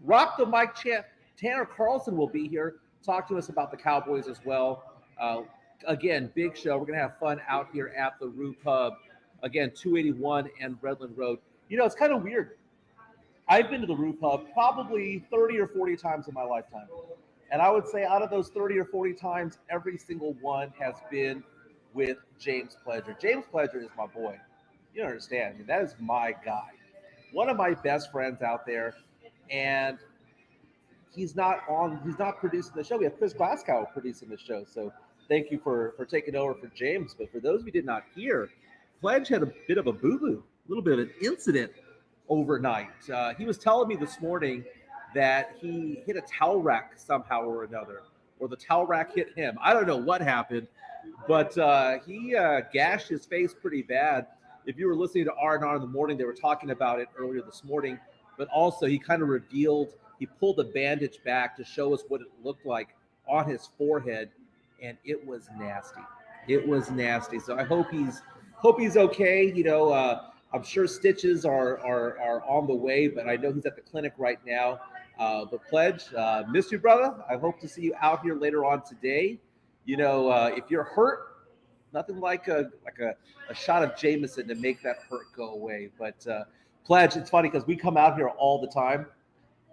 Rock the mic champ Tanner Carlson will be here, talk to us about the Cowboys as well. Again, big show. We're gonna have fun out here at the Rue Pub. Again, 281 and Redland Road. You know, it's kind of weird. I've been to the Rue Pub probably 30 or 40 times in my lifetime. And I would say out of those 30 or 40 times, every single one has been with James Pledger. James Pledger is my boy. You don't understand. I mean, that is my guy. One of my best friends out there. And he's not producing the show. We have Chris Glasgow producing the show. So thank you for taking over for James. But for those of you who did not hear, Pledge had a bit of a boo-boo, a little bit of an incident overnight. He was telling me this morning that he hit a towel rack somehow or another, or the towel rack hit him. I don't know what happened, but he gashed his face pretty bad. If you were listening to R&R in the morning, they were talking about it earlier this morning, but also he kind of revealed, he pulled the bandage back to show us what it looked like on his forehead, and it was nasty. It was nasty. So I hope he's okay. You know, I'm sure stitches are on the way, but I know he's at the clinic right now. But Pledge, miss you, brother. I hope to see you out here later on today. You know, if you're hurt, nothing like a shot of Jameson to make that hurt go away. But Pledge, it's funny because we come out here all the time,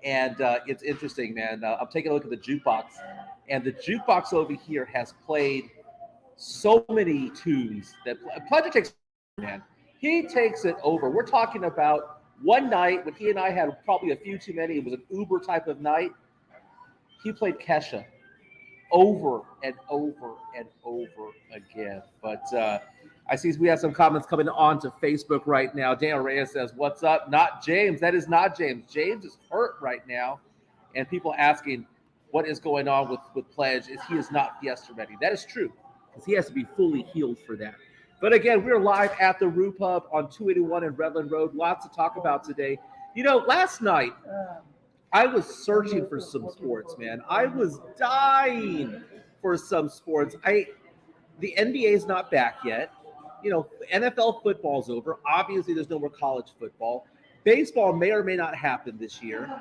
and it's interesting, man. I'm taking a look at the jukebox, and the jukebox over here has played so many tunes that Pledge takes, man. He takes it over. We're talking about one night when he and I had probably a few too many. It was an Uber type of night. He played Kesha over and over and over again. But I see we have some comments coming on to Facebook right now. Daniel Reyes says, "What's up?" Not James. That is not James. James is hurt right now. And people asking what is going on with Pledge is he is not Fiesta ready. That is true because he has to be fully healed for that. But again, we're live at the Rue Pub on 281 and Redland Road. Lots to talk about today. You know, last night, I was searching for some sports, man. I was dying for some sports. The NBA is not back yet. You know, NFL football's over. Obviously, there's no more college football. Baseball may or may not happen this year.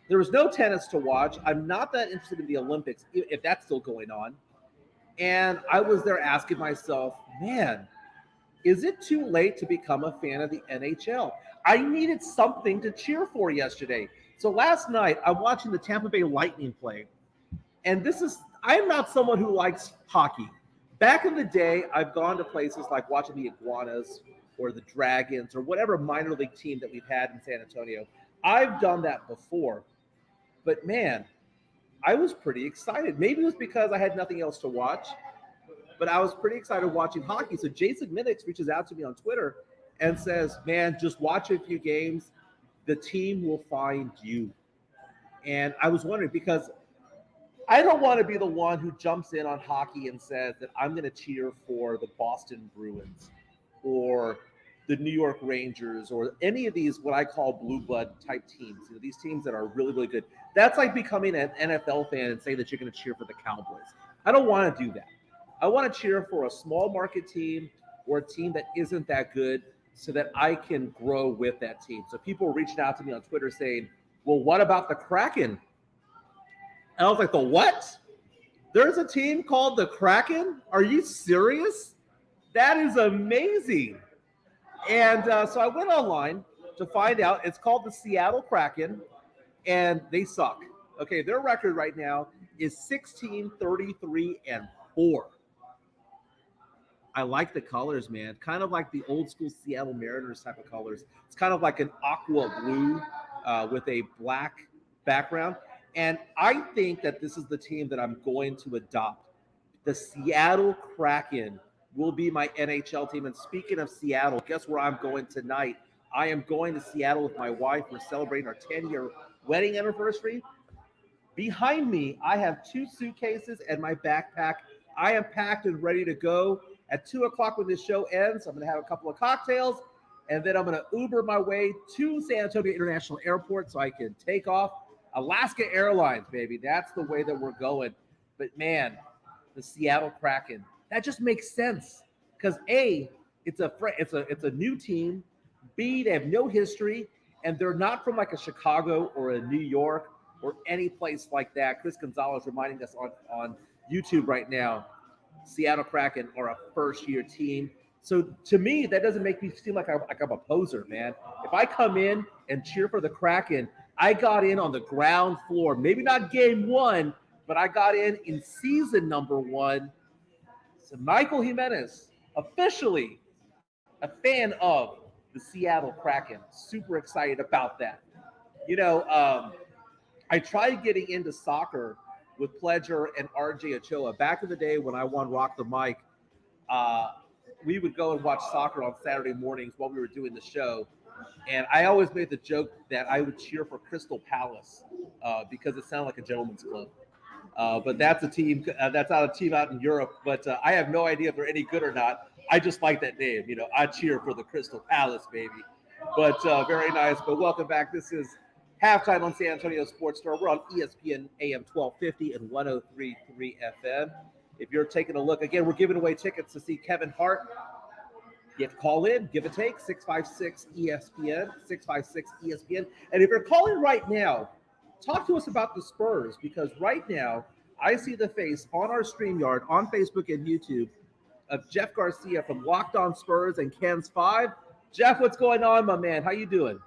There was no tennis to watch. I'm not that interested in the Olympics, if that's still going on. And I was there asking myself, man, is it too late to become a fan of the NHL? I needed something to cheer for yesterday. So last night, I'm watching the Tampa Bay Lightning play. And I'm not someone who likes hockey. Back in the day, I've gone to places like watching the Iguanas or the Dragons or whatever minor league team that we've had in San Antonio. I've done that before. But man, I was pretty excited. Maybe it was because I had nothing else to watch, but I was pretty excited watching hockey. So Jason Minix reaches out to me on Twitter and says, man, just watch a few games. The team will find you. And I was wondering because I don't want to be the one who jumps in on hockey and says that I'm going to cheer for the Boston Bruins or the New York Rangers or any of these what I call blue blood type teams. You know, these teams that are really, really good. That's like becoming an NFL fan and saying that you're going to cheer for the Cowboys. I don't want to do that. I want to cheer for a small market team or a team that isn't that good so that I can grow with that team. So people were reaching out to me on Twitter saying, well, what about the Kraken? And I was like, the what? There's a team called the Kraken? Are you serious? That is amazing. And so I went online to find out. It's called the Seattle Kraken, and they suck. Okay, their record right now is 16-33-4. I like the colors, man. Kind of like the old school Seattle Mariners type of colors. It's kind of like an aqua blue with a black background. And I think that this is the team that I'm going to adopt. The Seattle Kraken will be my NHL team. And speaking of Seattle, guess where I'm going tonight? I am going to Seattle with my wife. We're celebrating our 10-year wedding anniversary. Behind me, I have 2 suitcases and my backpack. I am packed and ready to go. At 2 o'clock when this show ends, I'm going to have a couple of cocktails, and then I'm going to Uber my way to San Antonio International Airport so I can take off. Alaska Airlines, baby. That's the way that we're going. But, man, the Seattle Kraken, that just makes sense because, A, it's a new team. B, they have no history. and they're not from like a Chicago or a New York or any place like that. Chris Gonzalez reminding us on YouTube right now, Seattle Kraken are a first year team. So to me, that doesn't make me seem like I'm a poser, man. If I come in and cheer for the Kraken, I got in on the ground floor. Maybe not game one, but I got in season number one. So Michael Jimenez, officially a fan of the Seattle Kraken. Super excited about that. You know, I tried getting into soccer with Pledger and RJ Ochoa. Back in the day when I won Rock the Mic, uh, we would go and watch soccer on Saturday mornings while we were doing the show. And I always made the joke that I would cheer for Crystal Palace because it sounded like a gentleman's club. But that's a team. That's not a team out in Europe. But I have no idea if they're any good or not. I just like that name. You know, I cheer for the Crystal Palace, baby. But very nice. But welcome back. This is halftime on San Antonio Sports Store. We're on ESPN AM 1250 and 103.3 FM. If you're taking a look, again, we're giving away tickets to see Kevin Hart. You have to call in, give a take, 656 ESPN, 656 ESPN. And if you're calling right now, talk to us about the Spurs, because right now I see the face on our StreamYard, on Facebook and YouTube, of Jeff Garcia from Locked On Spurs and Cans 5. Jeff, what's going on, my man? How you doing?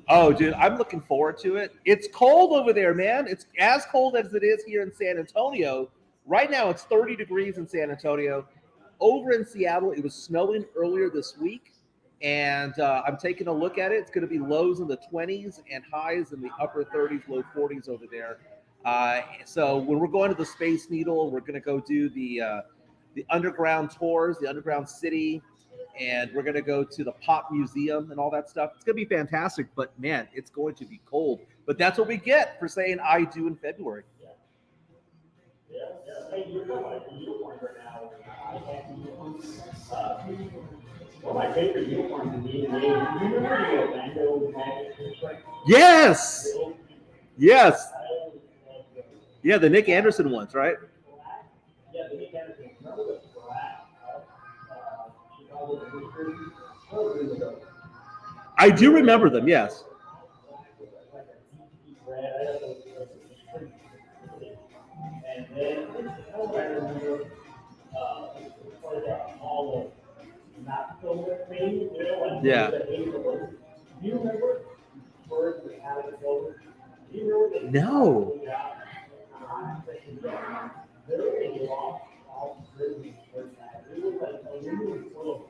Oh, dude, I'm looking forward to it. It's cold over there, man. It's as cold as it is here in San Antonio. Right now, it's 30 degrees in San Antonio. Over in Seattle, it was snowing earlier this week, and I'm taking a look at it. It's going to be lows in the 20s and highs in the upper 30s, low 40s over there. So when we're going to the Space Needle, we're going to go do the underground tours, the underground city, and we're going to go to the Pop Museum and all that stuff. It's going to be fantastic, but man, it's going to be cold. But that's what we get for saying I do in February. One of my favorite uniforms in the NBA. Do you remember the Orlando Magic? Yes. Yes. Yeah, the Nick Anderson ones, right? Yeah, the Nick Anderson. Remember the black Chicago? I do remember them, yes. And then I remember all of not so things, you know, and yeah. Do you remember Birds with Alex Silver? Do you remember that? No. They lost all Grizzlies first night. It was like a really full of.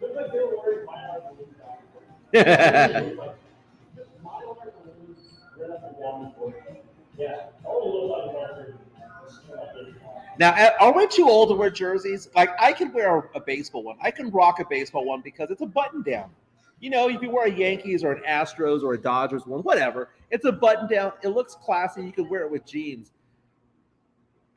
It was like they were worried my heart was losing. My heart was losing. Right up and down the court. Yeah. All the little now, are we too old to wear jerseys? Like, I can wear a baseball one. I can rock a baseball one because it's a button down. You know, if you wear a Yankees or an Astros or a Dodgers one, whatever, it's a button down. It looks classy. You can wear it with jeans.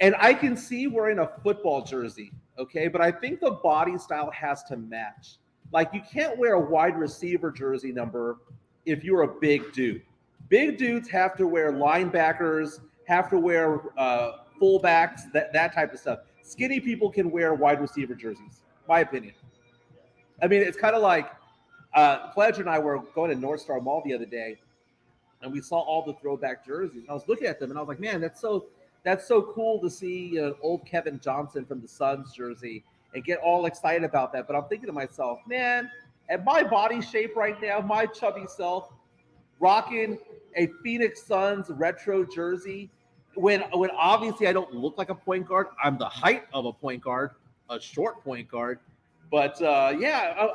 And I can see wearing a football jersey, okay? But I think the body style has to match. Like, you can't wear a wide receiver jersey number if you're a big dude. Big dudes have to wear linebackers, have to wear fullbacks, that type of stuff. Skinny people can wear wide receiver jerseys, my opinion. I mean, it's kind of like Pledge and I were going to North Star Mall the other day, and we saw all the throwback jerseys. And I was looking at them, and I was like, man, that's so cool to see old Kevin Johnson from the Suns jersey and get all excited about that. But I'm thinking to myself, man, at my body shape right now, my chubby self, rocking a Phoenix Suns retro jersey, when obviously I don't look like a point guard. I'm the height of a point guard, a short point guard. But yeah,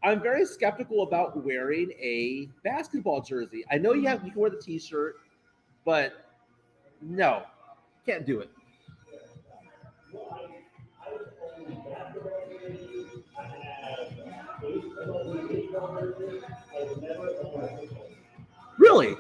I'm very skeptical about wearing a basketball jersey. I know you can wear the T-shirt, but no, can't do it. Really?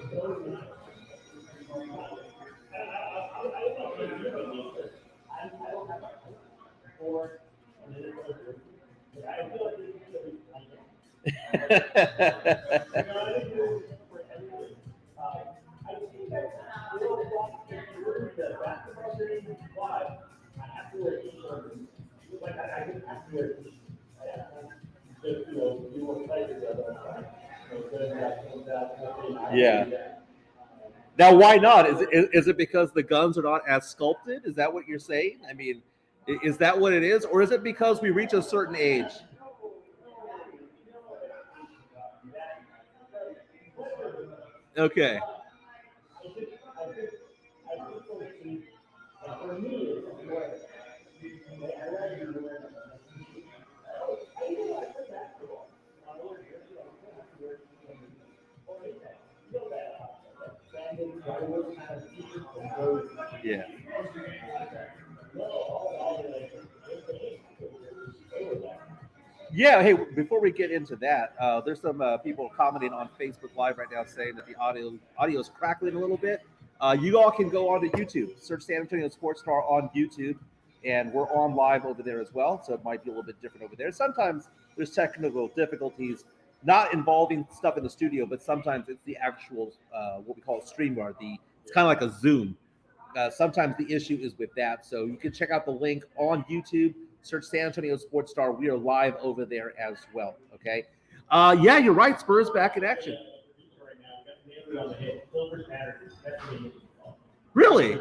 Yeah. Now, why not? Is it because the guns are not as sculpted? Is that what you're saying? I mean, is that what it is, or is it because we reach a certain age? Okay. Yeah. Yeah. Hey, before we get into that, there's some people commenting on Facebook Live right now saying that the audio is crackling a little bit. You all can go onto YouTube, search San Antonio Sports Star on YouTube, and we're on live over there as well. So it might be a little bit different over there. Sometimes there's technical difficulties, not involving stuff in the studio, but sometimes it's the actual what we call StreamYard. It's kind of like a Zoom. Sometimes the issue is with that. So you can check out the link on YouTube. Search San Antonio Sports Star. We are live over there as well. Okay. Yeah, you're right. Spurs back in action. Really?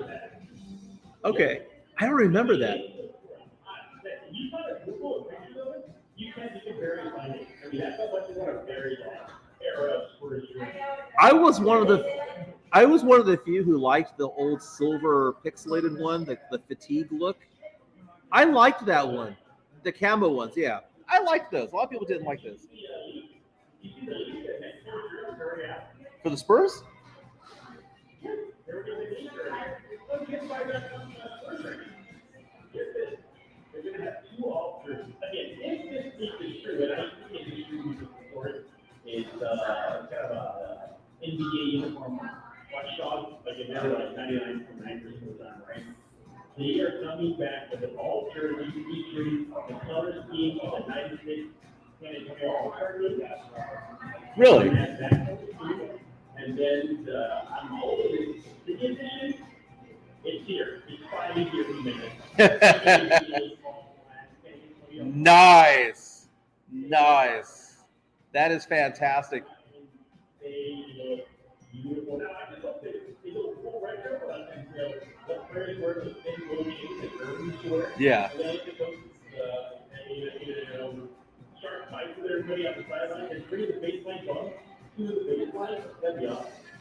Okay. I don't remember that. I was one of the few who liked the old silver pixelated one, the fatigue look. I liked that one. The camo ones, yeah. I liked those. A lot of people didn't like those. For the Spurs? It's kind of a NBA uniform watchdog, like it never like 99.9% of the time, right? They are coming back with an all jersey featuring the color scheme of the 96 San Antonio All-Star Game. Really? And then I'm hoping the edition, it's here. It's finally here. Nice. Nice. That is fantastic. Yeah.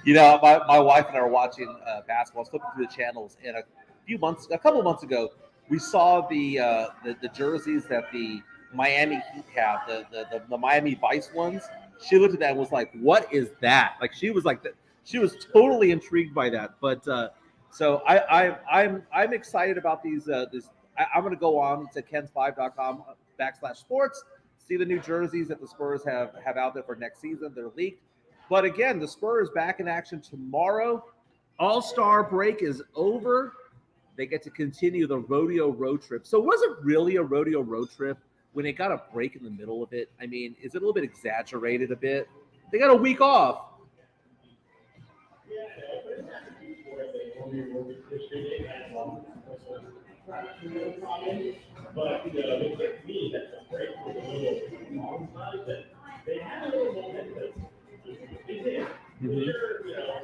You know, my wife and I are watching basketball, flipping through the channels, and a couple months ago, we saw the jerseys that the Miami Heat have, the Miami Vice ones. She looked at that and was like, "What is that?" Like she was like, she was totally intrigued by that. But so I'm excited about these. I'm going to go on to kens5.com/sports, see the new jerseys that the Spurs have out there for next season. They're leaked. But again, the Spurs back in action tomorrow. All-Star break is over. They get to continue the rodeo road trip. So was it really a rodeo road trip when it got a break in the middle of it? I mean, is it a little bit exaggerated a bit? They got a week off. But with me, that's a break with a little long side that they had a little momentum. They did. Sure, you know,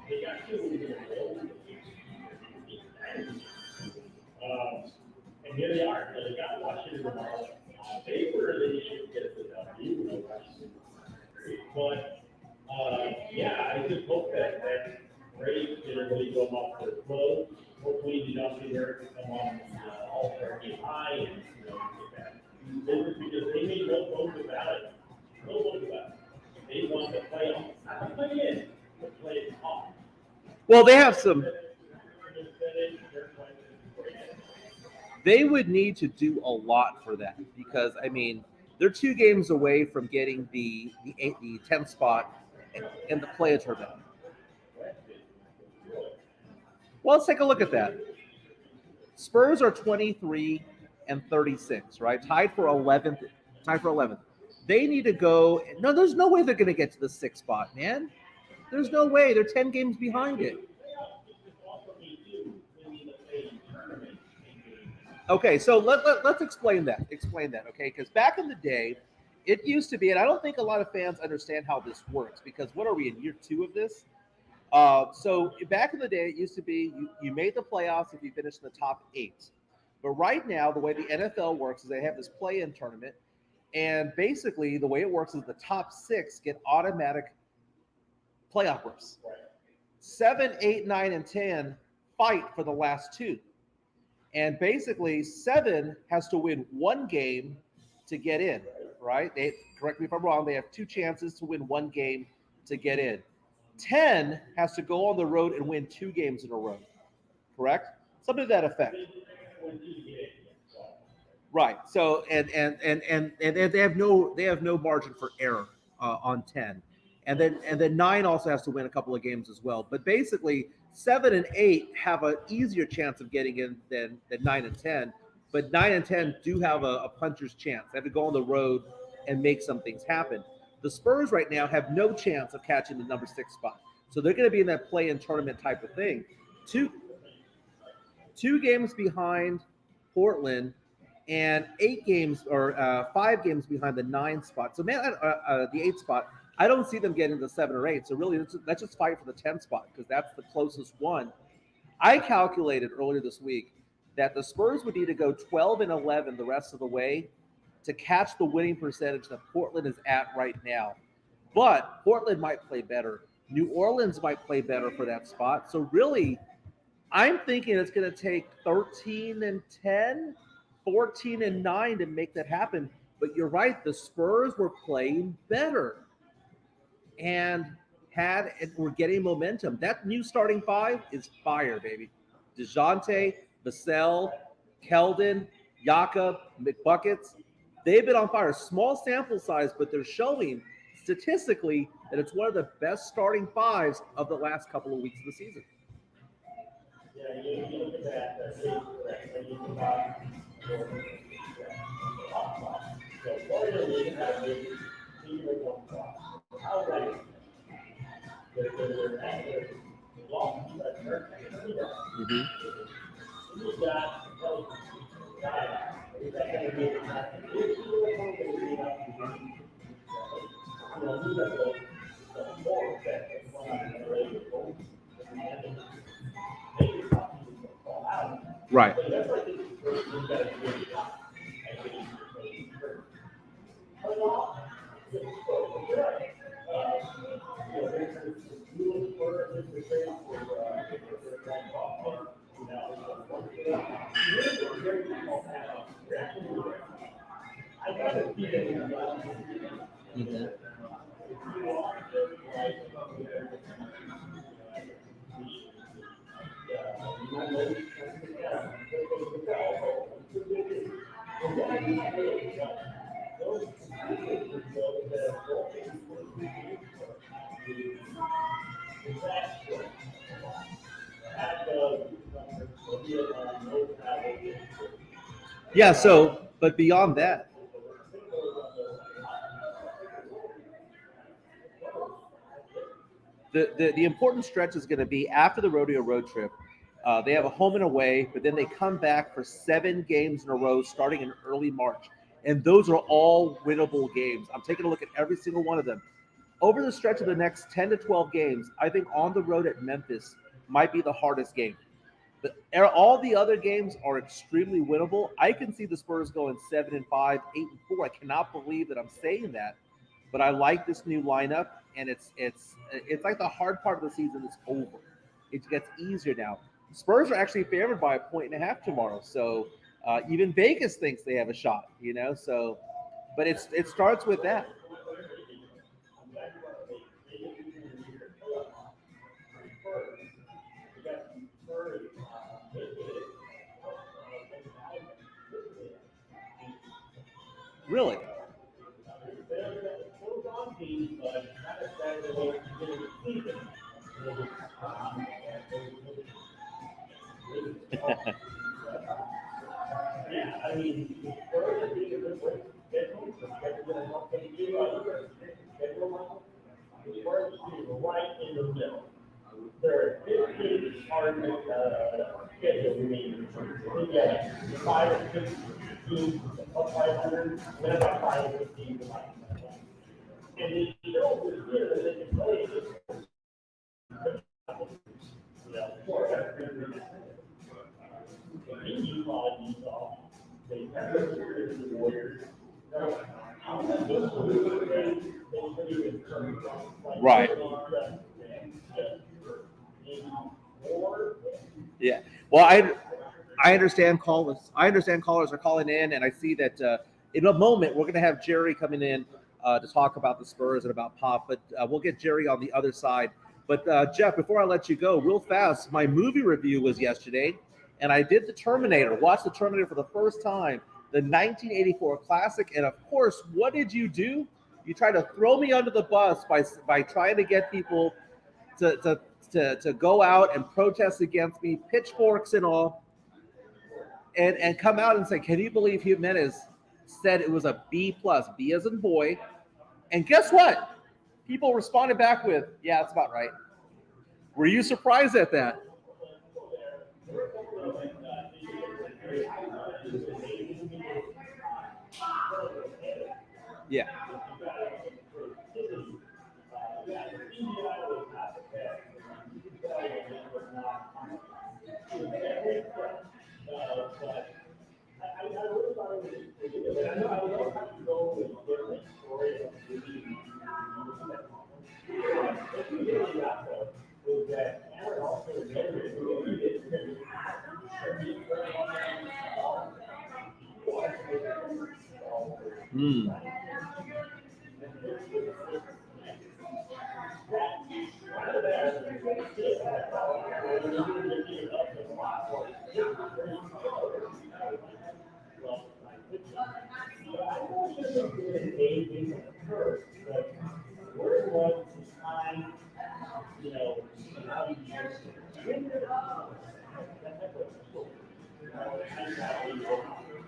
they got two. And here they are. They got Washington tomorrow. They were they should get it to Washington. But yeah, I just hope that race can really go off the flow. Hopefully, the Johnson Eric can come on All-Star game high and get that business because they made no bones about it. No bones about it. They want to play off, not to play in, but play it off. Well, they have some. They would need to do a lot for that because I mean they're 2 games away from getting the 10th spot in the play-in tournament. Well, let's take a look at that. Spurs are 23 and 36, right? Tied for 11th. They need to go. No, there's no way they're going to get to the 6th spot, man. There's no way. They're 10 games behind it. Okay, so let's explain that. Explain that, okay? Because back in the day, it used to be, and I don't think a lot of fans understand how this works. Because what are we in year 2 of this? So back in the day, it used to be you made the playoffs if you finished in the top 8. But right now, the way the NFL works is they have this play-in tournament, and basically the way it works is the top 6 get automatic playoff berths. 7, 8, 9, and 10 fight for the last 2. And basically, 7 has to win one game to get in, right? They correct me if I'm wrong. They have 2 chances to win one game to get in. 10 has to go on the road and win 2 games in a row, correct? Something to that effect. Right. So and they have no margin for error on 10. And then 9 also has to win a couple of games as well. But basically 7 and 8 have an easier chance of getting in than 9 and 10. But 9 and 10 do have a puncher's chance. They have to go on the road and make some things happen. The Spurs right now have no chance of catching the number 6 spot. So they're going to be in that play-in tournament type of thing. Two games behind Portland and 8 games or 5 games behind the 9 spot. So man, the 8 spot, I don't see them getting to 7 or 8. So really, let's just fight for the 10 spot because that's the closest one. I calculated earlier this week that the Spurs would need to go 12 and 11 the rest of the way to catch the winning percentage that Portland is at right now. But Portland might play better. New Orleans might play better for that spot. So really, I'm thinking it's going to take 13 and 10, 14 and 9 to make that happen. But you're right, the Spurs were playing better and were getting momentum. That new starting 5 is fire, baby. DeJounte, Vassell, Keldon, Jakob, McBuckets. They've been on fire. Small sample size, but they're showing statistically that it's one of the best starting 5s of the last couple of weeks of the season. Yeah, you look at that when you combine so Florida League had a big team of 1 spot. How right? They're at their lost that they're you got guy. Is that going to be the time? If you were going to read up, you got the 4 that is one on the radio goal. Right. Mm-hmm. Yeah, so, but beyond that, the important stretch is going to be after the rodeo road trip. They have a home and away, but then they come back for 7 games in a row starting in early March. And those are all winnable games. I'm taking a look at every single one of them. Over the stretch of the next 10 to 12 games, I think on the road at Memphis might be the hardest game. But all the other games are extremely winnable. I can see the Spurs going 7 and 5, 8 and 4. I cannot believe that I'm saying that, but I like this new lineup, and it's like the hard part of the season is over. It gets easier now. Spurs are actually favored by 1.5 tomorrow, so even Vegas thinks they have a shot. So, but it starts with that. Really? Yeah, I mean, Florida being a good way, schedule, that's going to help them do schedule. The Spurs are right in the middle. their 15 hard schedule remaining. We get 5 or 6 teams up 500, then about 5 or 6 teams about 500. And they show this year that they can play this, for every in Utah, they have the Warriors. Right. Yeah. Well, I understand callers. I understand callers are calling in, and I see that in a moment we're going to have Jerry coming in to talk about the Spurs and about Pop, but we'll get Jerry on the other side. But Jeff, before I let you go, real fast, my movie review was yesterday, and I did the Terminator. Watched the Terminator for the first time, the 1984 classic, and of course, what did you do? You tried to throw me under the bus by trying to get people to go out and protest against me, pitchforks and all, and come out and say, can you believe Jimenez said it was a B plus, B as in boy? And guess what? People responded back with, yeah, that's about right. Were you surprised at that? Yeah. Hmm.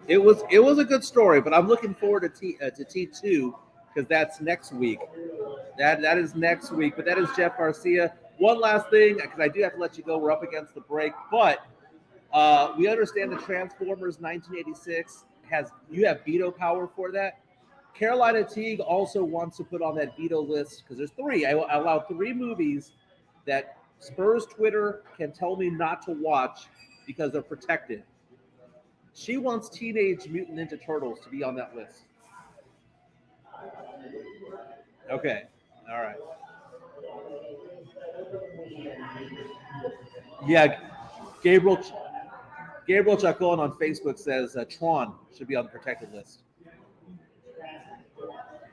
It was a good story, but I'm looking forward to T2 because that's next week. That is next week. But that is Jeff Garcia. One last thing, because I do have to let you go. We're up against the break, but we understand the Transformers 1986 you have veto power for that. Carolina Teague also wants to put on that veto list because there's three. I allow three movies that Spurs Twitter can tell me not to watch because they're protected. She wants Teenage Mutant Ninja Turtles to be on that list. Okay. All right. Yeah. Gabriel Gabriel Chacon on Facebook says Tron should be on the protected list.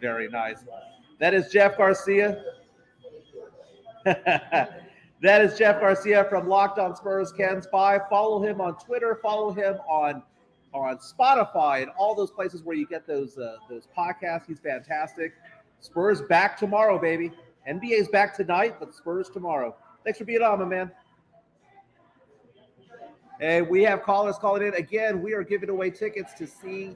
Very nice. That is Jeff Garcia. That is Jeff Garcia from Locked On Spurs, Ken Spy. Follow him on Twitter. Follow him on Spotify and all those places where you get those podcasts. He's fantastic. Spurs back tomorrow, baby. NBA's back tonight, but Spurs tomorrow. Thanks for being on, my man. And we have callers calling in. Again, we are giving away tickets to see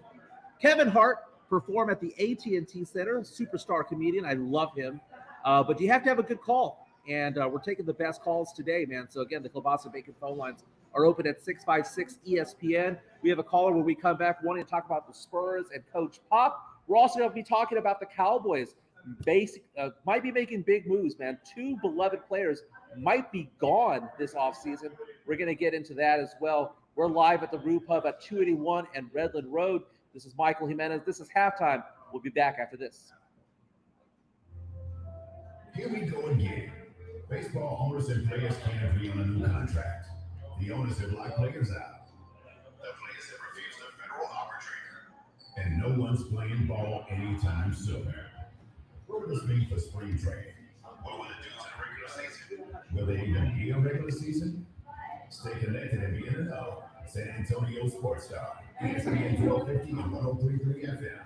Kevin Hart perform at the AT&T Center. Superstar comedian. I love him. But you have to have a good call. And we're taking the best calls today, man. So, again, the Kielbasa Bacon phone lines are open at 656 ESPN. We have a caller when we come back wanting to talk about the Spurs and Coach Pop. We're also going to be talking about the Cowboys. Might be making big moves, man. Two beloved players might be gone this offseason. We're going to get into that as well. We're live at the Rue Pub at 281 and Redland Road. This is Michael Jimenez. This is Halftime. We'll be back after this. Here we go again. Baseball owners and players can't agree on a new contract. The owners have locked players out. The players have refused a federal arbitrator. And no one's playing ball anytime soon. What will this mean for spring training? What will it do to the regular season? Will there even be a regular season? Stay connected and be in the know. San Antonio Sports Star, ESPN 1250 and 103.3 FM.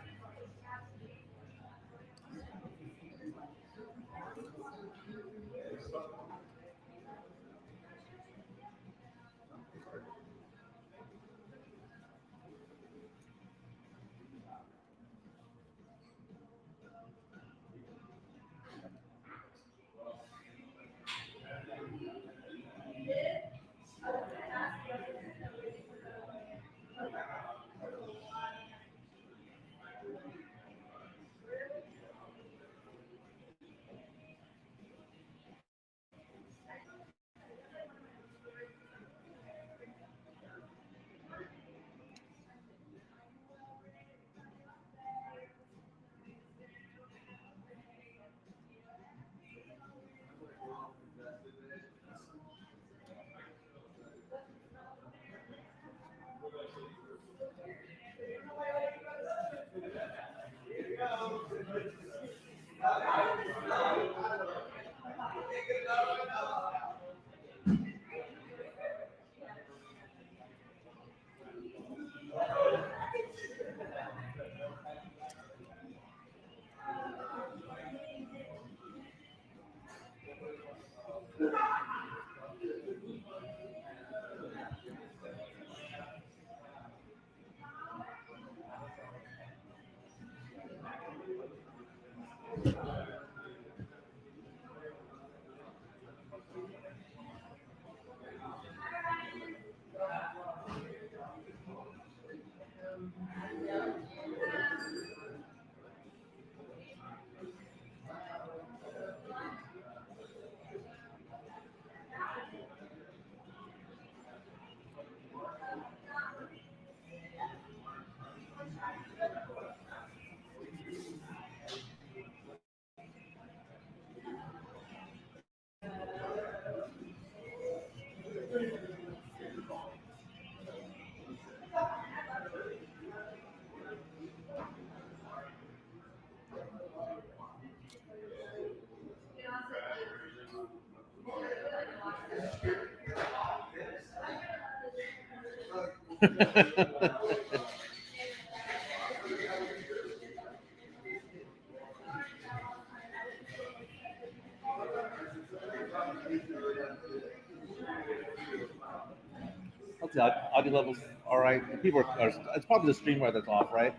Let's see, audio levels, all right. People are, it's probably the streamer that's off, right?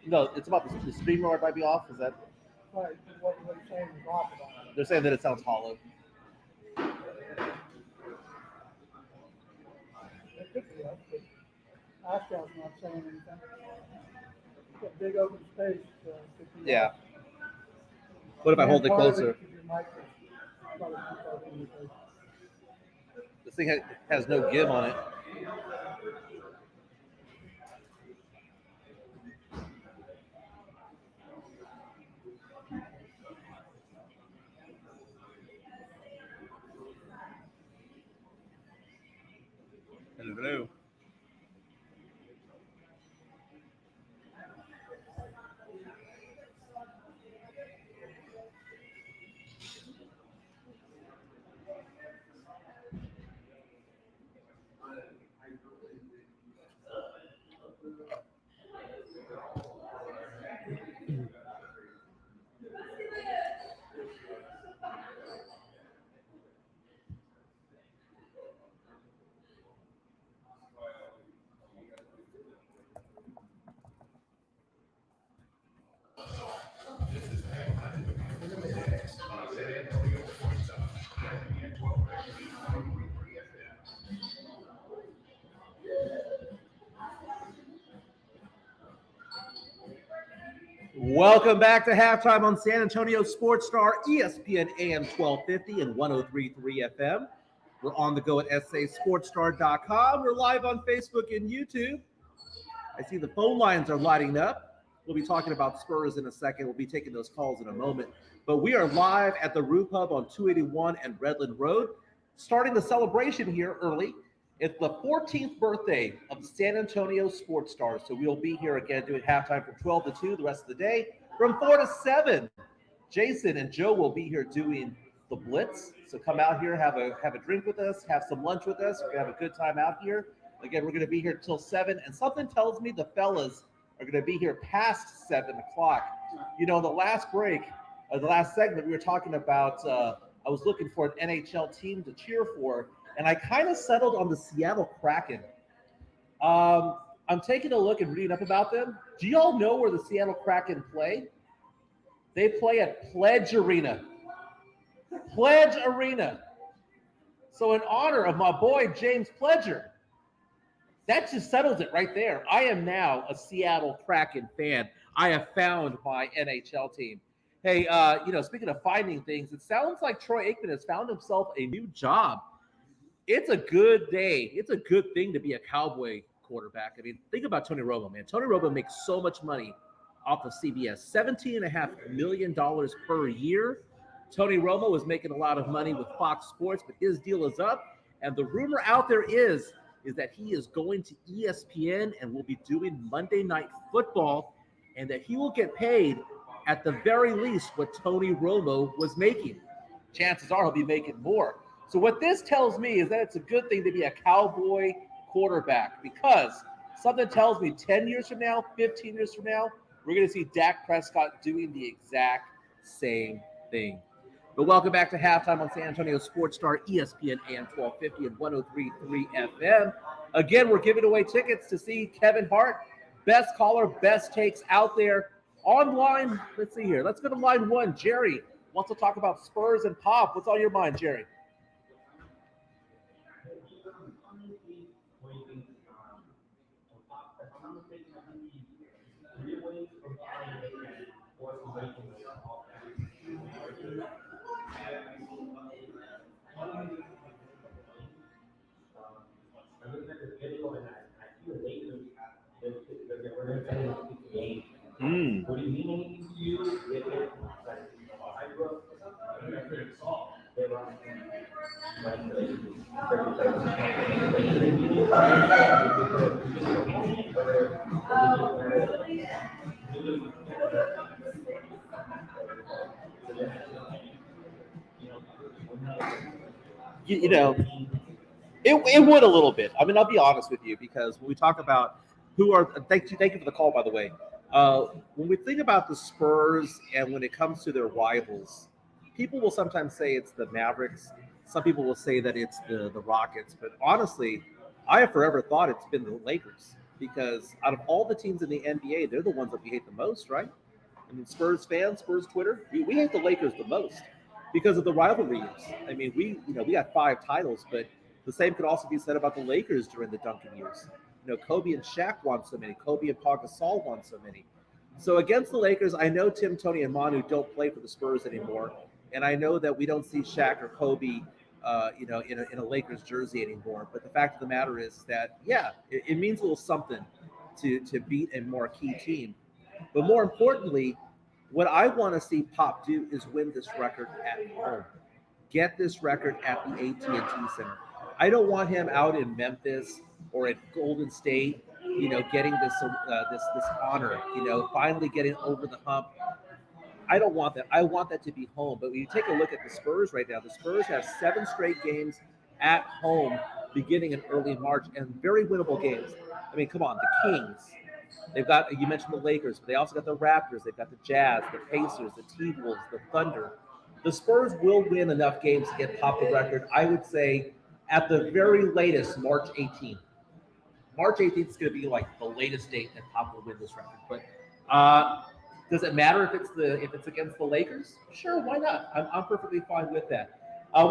No, it's about the streamer might be off. Is that? Right, what you're saying is off about it. They're saying that it sounds hollow. It could be us, but Ascal's not saying anything. It's a big open space. Could be Yeah. us. What if I And hold it part of closer? could be mic is probably too far from your face. This thing has no give on it. Hello. Welcome back to halftime on San Antonio Sports Star, ESPN AM 1250 and 103.3 FM. We're on the go at sasportstar.com. We're live on Facebook and YouTube. I see the phone lines are lighting up. We'll be talking about Spurs in a second. We'll be taking those calls in a moment. But we are live at the Roo Pub on 281 and Redland Road, starting the celebration here early. It's the 14th birthday of the San Antonio Sports Stars. So we'll be here again doing halftime from 12 to 2 the rest of the day. From 4 to 7, Jason and Joe will be here doing the Blitz. So come out here, have a drink with us, have some lunch with us. We're going to have a good time out here. Again, we're going to be here till 7. And something tells me the fellas are going to be here past 7 o'clock. You know, the last break, the last segment, we were talking about I was looking for an NHL team to cheer for. And I kind of settled on the Seattle Kraken. I'm taking a look and reading up about them. Do y'all know where the Seattle Kraken play? They play at Pledge Arena. Pledge Arena. So in honor of my boy, James Pledger, that just settles it right there. I am now a Seattle Kraken fan. I have found my NHL team. Hey, speaking of finding things, it sounds like Troy Aikman has found himself a new job. It's a good day. It's a good thing to be a Cowboy quarterback. I mean, think about Tony Romo, man. Tony Romo makes so much money off of CBS, $17.5 million per year. Tony Romo was making a lot of money with Fox Sports, but his deal is up. And the rumor out there is that he is going to ESPN and will be doing Monday Night Football, and that he will get paid at the very least what Tony Romo was making. Chances are he'll be making more. So what this tells me is that it's a good thing to be a Cowboy quarterback, because something tells me 10 years from now, 15 years from now, we're going to see Dak Prescott doing the exact same thing. But welcome back to halftime on San Antonio Sports Star, ESPN AM 1250 and 103.3 FM. Again, we're giving away tickets to see Kevin Hart, best caller, best takes out there. Online, let's see here. Let's go to line 1. Jerry wants to talk about Spurs and Pop. What's on your mind, Jerry? What do you mean to you? You know, It would a little bit. I mean, I'll be honest with you because when we talk about who are thank you for the call, by the way. When we think about the Spurs and when it comes to their rivals, people will sometimes say it's the Mavericks. Some people will say that it's the Rockets. But honestly, I have forever thought it's been the Lakers because out of all the teams in the NBA, they're the ones that we hate the most, right? I mean, Spurs fans, Spurs Twitter, we hate the Lakers the most because of the rivalry years. I mean, we got 5 titles, but the same could also be said about the Lakers during the Duncan years. Kobe and Shaq won so many. Kobe and Pau Gasol won so many. So against the Lakers, I know Tim, Tony, and Manu don't play for the Spurs anymore, and I know that we don't see Shaq or Kobe, in a Lakers jersey anymore. But the fact of the matter is that, yeah, it means a little something to beat a marquee team. But more importantly, what I want to see Pop do is win this record at home. Get this record at the AT&T Center. I don't want him out in Memphis or at Golden State, getting this honor, finally getting over the hump. I don't want that. I want that to be home. But when you take a look at the Spurs right now, the Spurs have 7 straight games at home beginning in early March and very winnable games. I mean, come on, the Kings. They've got, you mentioned the Lakers, but they also got the Raptors. They've got the Jazz, the Pacers, the T-Wolves, the Thunder. The Spurs will win enough games to get Pop the record. I would say at the very latest, March 18th. March 18th is going to be like the latest date that Pop will win this record. But does it matter if it's against the Lakers? Sure, why not? I'm perfectly fine with that.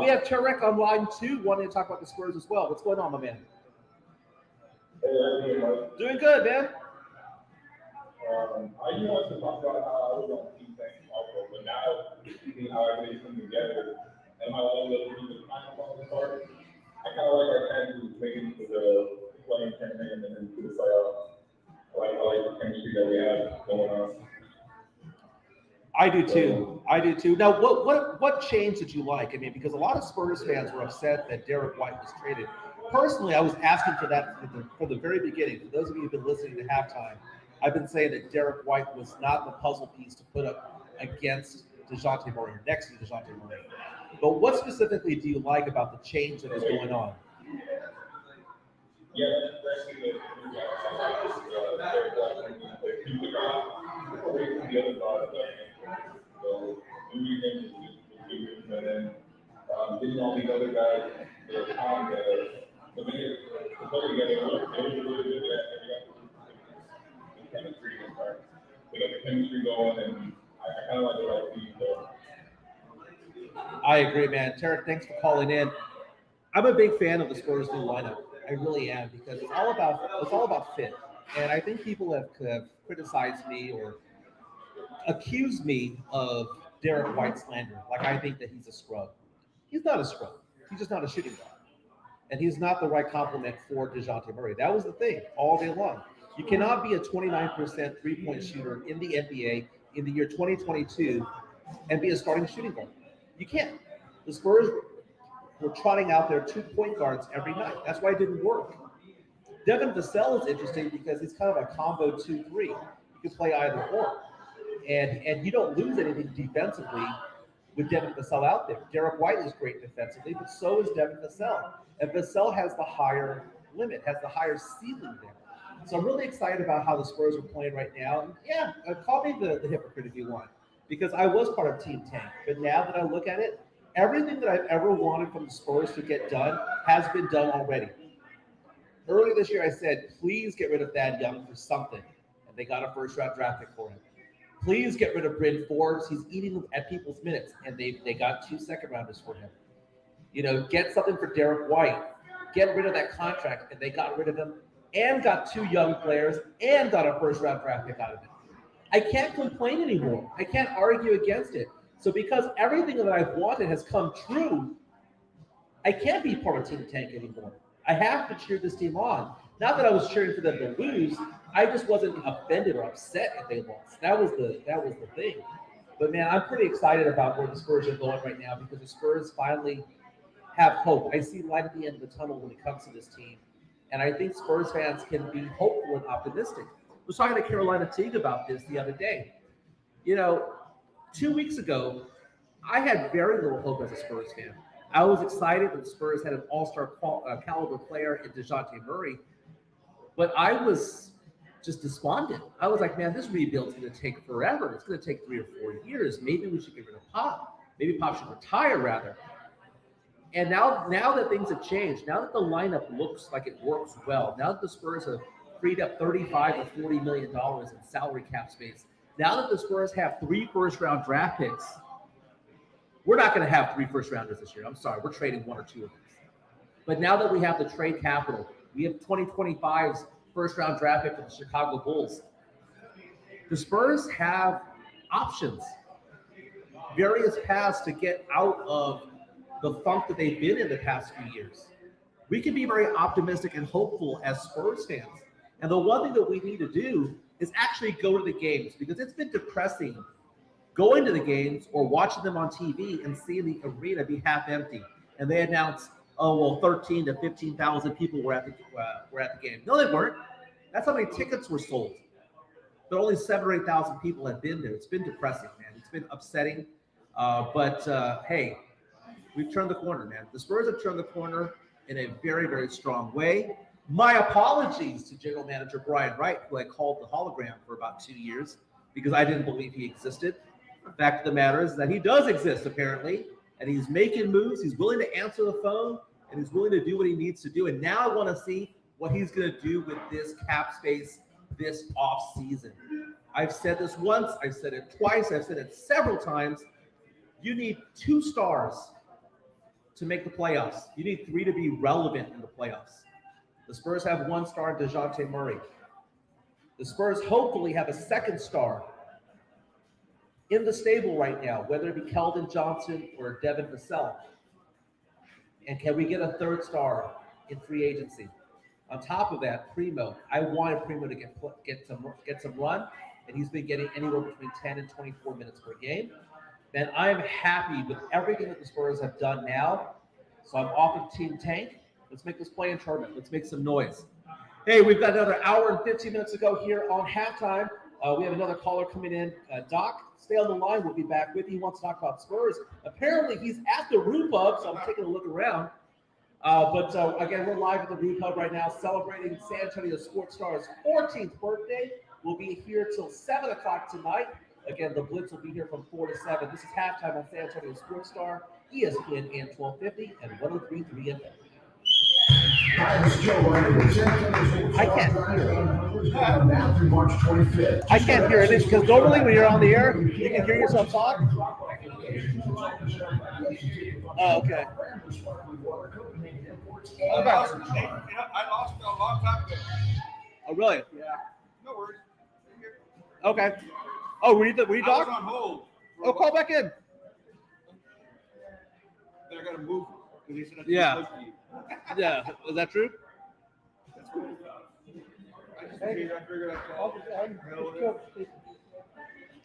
We have Tarek on line 2 wanting to talk about the Spurs as well. What's going on, my man? Hey, doing good, man. I just wanted to talk about how I was on team things also, but now seeing how everything's coming together and my own little team is kind of falling apart. I kind of like our chances making it to the playing campaign and then to the playoffs. I like the chemistry that we have going on. I do too. Now, what change did you like? I mean, because a lot of Spurs fans were upset that Derek White was traded. Personally, I was asking for that from the very beginning. For those of you who've been listening to halftime, I've been saying that Derek White was not the puzzle piece to put up against DeJounte Murray or next to DeJounte Murray. But what specifically do you like about the change that is going on? Yeah, especially the other guys. So we think and then getting all these other guys, the time the minute to play together, they were really good at the chemistry. We got the chemistry going, and I kind of like what I see. So. I agree, man. Tarek, thanks for calling in. I'm a big fan of the Spurs' new lineup. I really am because it's all about fit. And I think people have criticized me or accused me of Derek White slander. Like I think that he's a scrub. He's not a scrub. He's just not a shooting guard. And he's not the right complement for DeJounte Murray. That was the thing all day long. You cannot be a 29% three-point shooter in the NBA in the year 2022 and be a starting shooting guard. You can't. The Spurs were trotting out their 2 point guards every night. That's why it didn't work. Devin Vassell is interesting because he's kind of a combo 2-3. You can play either or. And you don't lose anything defensively with Devin Vassell out there. Derek White is great defensively, but so is Devin Vassell. And Vassell has the higher limit, has the higher ceiling there. So I'm really excited about how the Spurs are playing right now. And yeah, call me the hypocrite if you want, because I was part of Team Tank. But now that I look at it, everything that I've ever wanted from the Spurs to get done has been done already. Earlier this year, I said, please get rid of Thad Young for something. And they got a first-round draft pick for him. Please get rid of Bryn Forbes. He's eating at people's minutes. And they got 2 second-rounders for him. Get something for Derek White. Get rid of that contract. And they got rid of him and got 2 young players and got a first-round draft pick out of it. I can't complain anymore. I can't argue against it. So because everything that I've wanted has come true, I can't be part of Team Tank anymore. I have to cheer this team on. Not that I was cheering for them to lose. I just wasn't offended or upset if they lost. That was the thing. But man, I'm pretty excited about where the Spurs are going right now because the Spurs finally have hope. I see light at the end of the tunnel when it comes to this team. And I think Spurs fans can be hopeful and optimistic. I was talking to Carolina Teague about this the other day. 2 weeks ago, I had very little hope as a Spurs fan. I was excited that the Spurs had an all-star caliber player in DeJounte Murray, but I was just despondent. I was like, man, this rebuild's going to take forever. It's going to take 3 or 4 years. Maybe we should get rid of Pop. Maybe Pop should retire rather. And now that things have changed, now that the lineup looks like it works well, now that the Spurs have freed up $35 to $40 million in salary cap space, now that the Spurs have 3 first-round draft picks, we're not going to have 3 first-rounders this year. I'm sorry, we're trading 1 or 2 of them. But now that we have the trade capital, we have 2025's first-round draft pick for the Chicago Bulls. The Spurs have options, various paths to get out of the funk that they've been in the past few years. We can be very optimistic and hopeful as Spurs fans. And the one thing that we need to do is actually go to the games, because it's been depressing going to the games or watching them on TV and seeing the arena be half empty. And they announce, 13 to 15,000 people were at the game. No, they weren't. That's how many tickets were sold. But only 7,000 or 8,000 people had been there. It's been depressing, man. It's been upsetting. But hey, we've turned the corner, man. The Spurs have turned the corner in a very, very strong way. My apologies to General Manager Brian Wright, who I called the hologram for about 2 years because I didn't believe he existed. The fact of the matter is that he does exist, apparently, and he's making moves. He's willing to answer the phone, and he's willing to do what he needs to do. And now I want to see what he's going to do with this cap space this off season. I've said this once. I've said it twice. I've said it several times. You need 2 stars to make the playoffs. You need 3 to be relevant in the playoffs. The Spurs have 1 star, DeJounte Murray. The Spurs hopefully have a 2nd star in the stable right now, whether it be Keldon Johnson or Devin Vassell. And can we get a 3rd star in free agency? On top of that, Primo. I wanted Primo to get some run, and he's been getting anywhere between 10 and 24 minutes per game. And I'm happy with everything that the Spurs have done now. So I'm off of Team Tank. Let's make this play-in tournament. Let's make some noise. Hey, we've got another hour and 15 minutes to go here on halftime. We have another caller coming in. Doc, stay on the line. We'll be back with you. He wants to talk about Spurs. Apparently, he's at the Roo Pub, so I'm taking a look around. Again, we're live at the Roo Pub right now, celebrating San Antonio Sports Star's 14th birthday. We'll be here till 7 o'clock tonight. Again, the Blitz will be here from 4 to 7. This is halftime on San Antonio Sports Star, ESPN and 1250 and 103.3 FM. I can't hear. I can't hear it because normally when you're on the air, you can hear yourself talk. Oh, okay. I lost it a long time ago. Oh, really? Yeah. No worries. Okay. Oh, were you I was talk? on hold. Oh, call back in. Then I got to move because he said I Yeah. supposed to you. Yeah, is that true? That's cool. I figured I'd I'll call. just kill the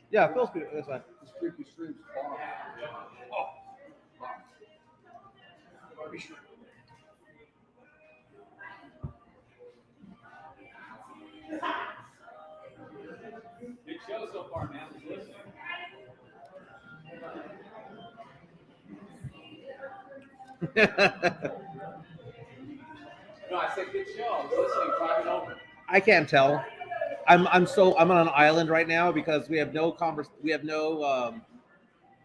Yeah, Phil's good. That's fine. The streaky streams. Oh. Barbie shrimp. Good show so far, man. Listen. No, I said good show. I was listening, driving over. I can't tell. I'm on an island right now because we have no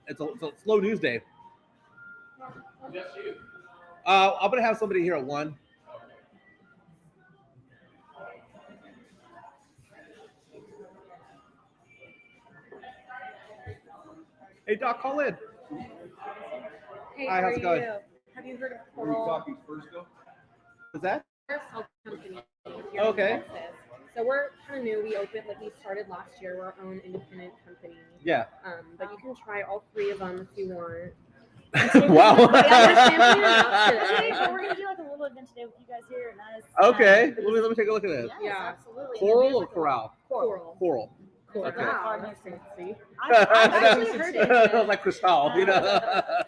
it's a slow news day. Just you. I'm gonna have somebody here at 1. Hey Doc, call in. Hey, Hi, how how's are it going? you? Have you heard of Were you Coral talking first though? Is that? Soap Company here Okay. in Texas? So we're kind of new. We started last year. We're our own independent company. Yeah. But you can try all 3 of them if you want. Wow. Okay, so we're gonna do like a little event today with you guys here, and that is Okay. Let me take a look at this. Yes, Yeah. absolutely. Coral or corral? Coral. Coral. Coral. Okay. Wow, that's fancy. I've actually heard it. Like Cristal, you know. But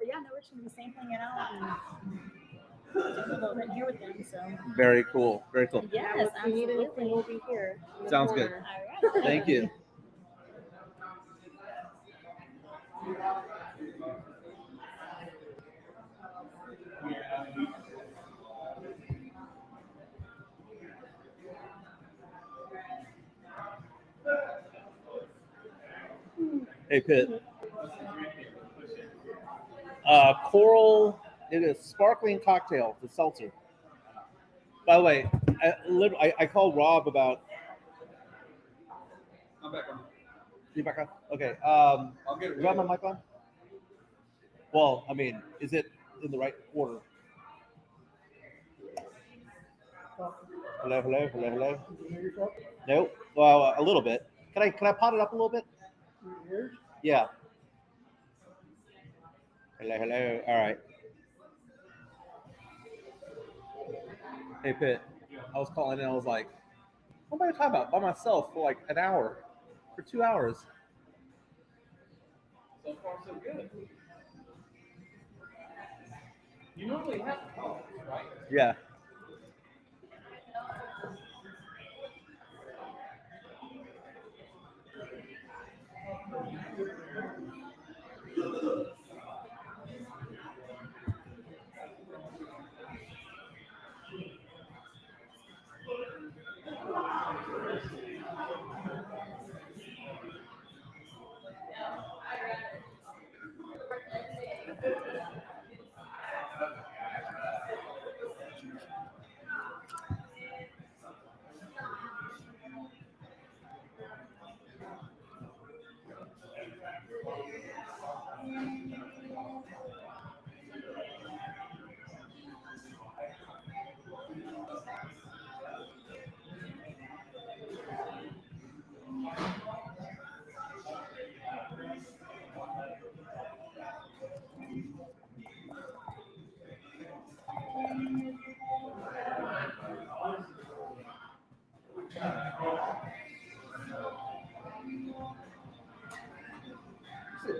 yeah, no, we're just gonna be sampling it out and do a little event here with them. So Very cool. Very cool. yes, If you need anything, absolutely. we'll be here. in the Sounds good. corner. All right. Thank you. Hey, Pitt. Coral, it is sparkling cocktail, the seltzer. By the way, I called Rob about. I'm back on. You back on? Okay. I'll get it. Do I have my mic on? Well, I mean, is it in the right order? Hello, hello, hello, hello. Can you hear yourself? Nope. Well, a little bit. Can I pot it up a little bit? Your ears? Yeah. Hello, hello. All right. Hey, Pitt. I was calling in. I was like, what am I talking about? By myself for like an hour, for 2 hours. So far, so good. You normally have colors, right? Yeah.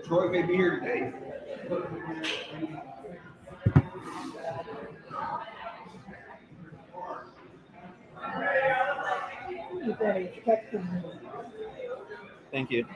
Troy may be here today. You thought he was texting me. Thank you.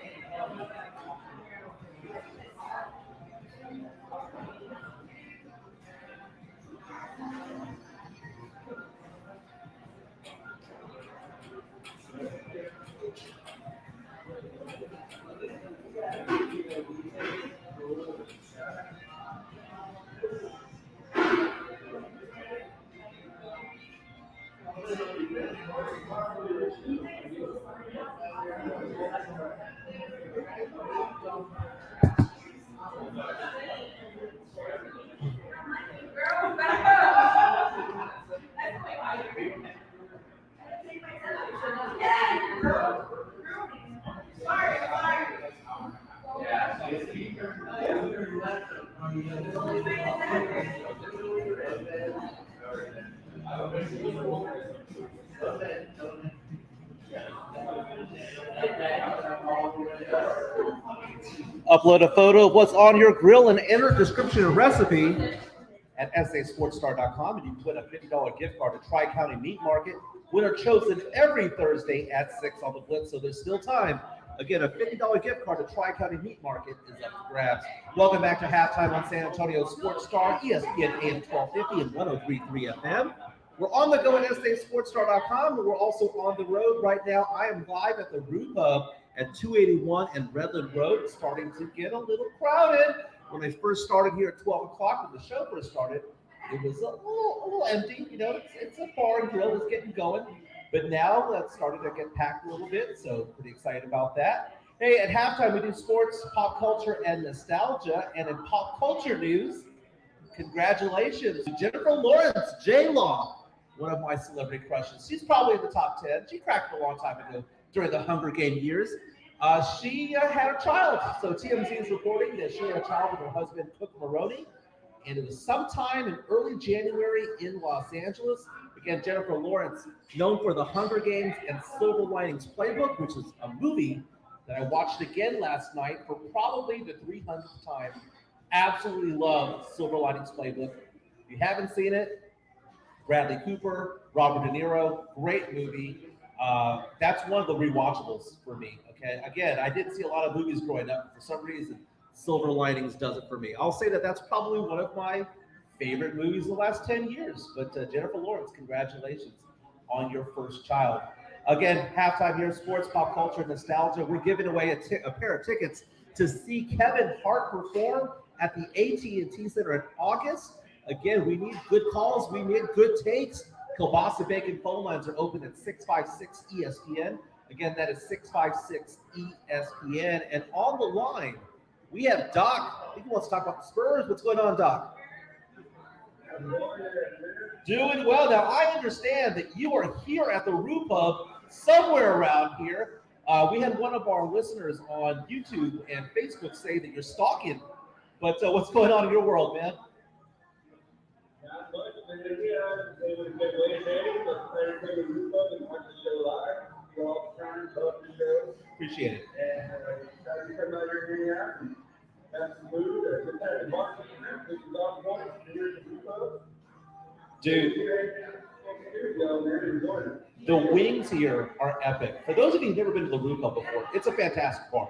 Upload a photo of what's on your grill and enter description and recipe at sasportstar.com, and you can win a $50 gift card to Tri-County Meat Market. Winner chosen every Thursday at 6 on the Blitz, so there's still time. Again, a $50 gift card to Tri-County Meat Market is up for grabs. Welcome back to Halftime on San Antonio Sports Star, ESPN AM 1250 and 103.3 FM. We're on the go at sasportstar.com, but we're also on the road right now. I am live at the Root Hub at 281 and Redland Road. It's starting to get a little crowded. When I first started here at 12 o'clock, when the show first started, it was a little empty. You know, it's a bar and grill that's getting going. But now that's starting to get packed a little bit, so pretty excited about that. Hey, at halftime, we do sports, pop culture, and nostalgia. And in pop culture news, congratulations to Jennifer Lawrence, J-Law, one of my celebrity crushes. She's probably in the top 10. She cracked it a long time ago during the Hunger Game years. She had a child. So TMZ is reporting that she had a child with her husband, Cook Maroney. And it was sometime in early January in Los Angeles. Again, Jennifer Lawrence, known for the Hunger Games and Silver Linings Playbook, which is a movie that I watched again last night for probably the 300th time. Absolutely love Silver Linings Playbook. If you haven't seen it, Bradley Cooper, Robert De Niro, great movie. That's one of the rewatchables for me. Okay, again, I didn't see a lot of movies growing up. For some reason, Silver Linings does it for me. I'll say that that's probably one of my favorite movies of the last 10 years. But Jennifer Lawrence, congratulations on your first child. Again, halftime here, sports, pop culture, nostalgia. We're giving away a pair of tickets to see Kevin Hart perform at the AT&T Center in August. Again, we need good calls. We need good takes. Kielbasa Bacon phone lines are open at 656 ESPN. Again, that is 656 ESPN. And on the line, we have Doc. I think he wants to talk about the Spurs. What's going on, Doc? Doing well. Now, I understand that you are here at the Roo Pub, somewhere around here. We had one of our listeners on YouTube and Facebook say that you're stalking. But what's going on in your world, man? Not much, man. Yeah, it was a good way today. Let's try to take a group up and watch the show live. You all turn love the show. Appreciate it. And try to come out here and hang out and have some food. Just had the box of shrimp, which is off point. Here's the group up. Dude, the wings here are epic. For those of you who've never been to the Roo Pub before, it's a fantastic bar.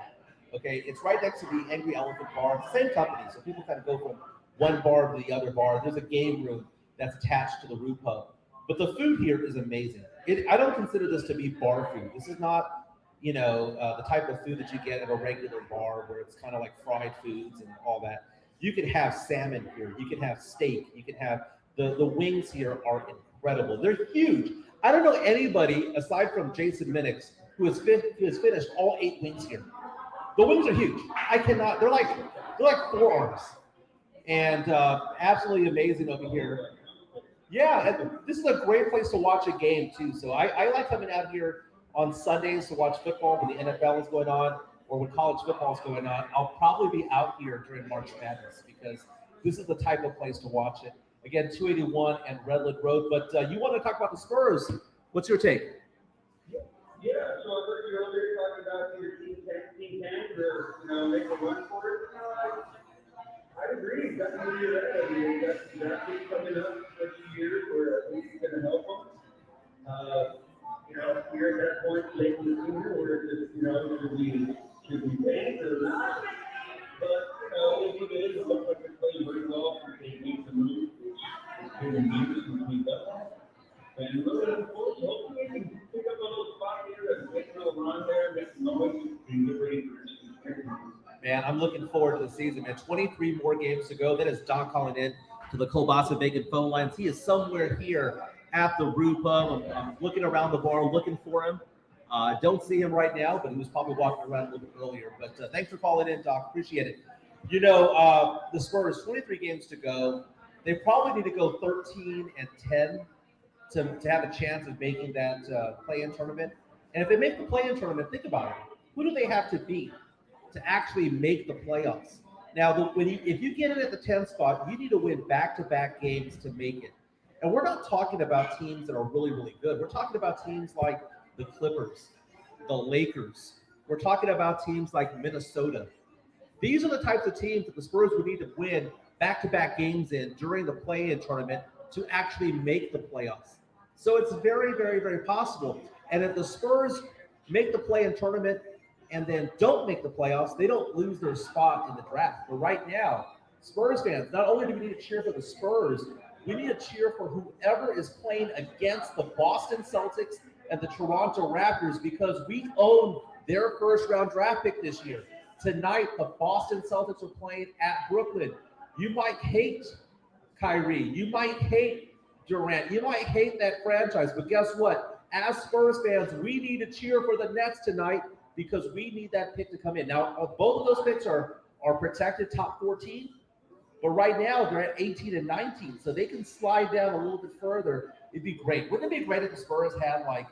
Okay, it's right next to the Angry Elephant Bar. It's the same company, so people kind of go from one bar to the other bar. There's a game room that's attached to the Roo Pub. But the food here is amazing. I don't consider this to be bar food. This is not, the type of food that you get at a regular bar where it's kind of like fried foods and all that. You can have salmon here. You can have steak. You can have the wings here are incredible. They're huge. I don't know anybody aside from Jason Minix who has finished all 8 wings here. The wings are huge. I cannot. They're like forearms, and absolutely amazing over here. Yeah, and this is a great place to watch a game too. So I like coming out here on Sundays to watch football when the NFL is going on or when college football is going on. I'll probably be out here during March Madness because this is the type of place to watch it. Again, 281 and Redwood Road. But you want to talk about the Spurs? What's your take? Yeah, so I heard you earlier talking about your team tank or make a run for it. I agree. That's what you're at. I mean, that's what's coming up for 2 years where I think it's going to help them. We're at that point late in the season where it's just, should we bank or not? But if it is, it looks like they're playing very well. They need to move. It's been in years since we've done that. And looking forward, hopefully we can pick up a little spot here and make a little run there, make some noise, and get ready for season. Man, I'm looking forward to the season, man. 23 more games to go. That is Don calling in to the Kielbasa Bacon phone lines. He is somewhere here at the Roo Pub. I'm looking around the bar, looking for him. Don't see him right now, but he was probably walking around a little bit earlier. But thanks for calling in, Doc. Appreciate it. The Spurs, 23 games to go. They probably need to go 13-10 to have a chance of making that play-in tournament. And if they make the play-in tournament, think about it. Who do they have to beat to actually make the playoffs? Now, if you get in at the 10th spot, you need to win back-to-back games to make it. And we're not talking about teams that are really, really good. We're talking about teams like the Clippers, the Lakers. We're talking about teams like Minnesota. These are the types of teams that the Spurs would need to win back-to-back games in during the play-in tournament to actually make the playoffs. So it's very, very, very possible. And if the Spurs make the play-in tournament and then don't make the playoffs, they don't lose their spot in the draft. But right now, Spurs fans, not only do we need to cheer for the Spurs, we need to cheer for whoever is playing against the Boston Celtics and the Toronto Raptors because we own their first-round draft pick this year. Tonight, the Boston Celtics are playing at Brooklyn. You might hate Kyrie. You might hate Durant. You might hate that franchise. But guess what? As Spurs fans, we need to cheer for the Nets tonight because we need that pick to come in. Now, both of those picks are protected top 14. But right now, they're at 18 and 19. So they can slide down a little bit further. It'd be great. Wouldn't it be great if the Spurs had like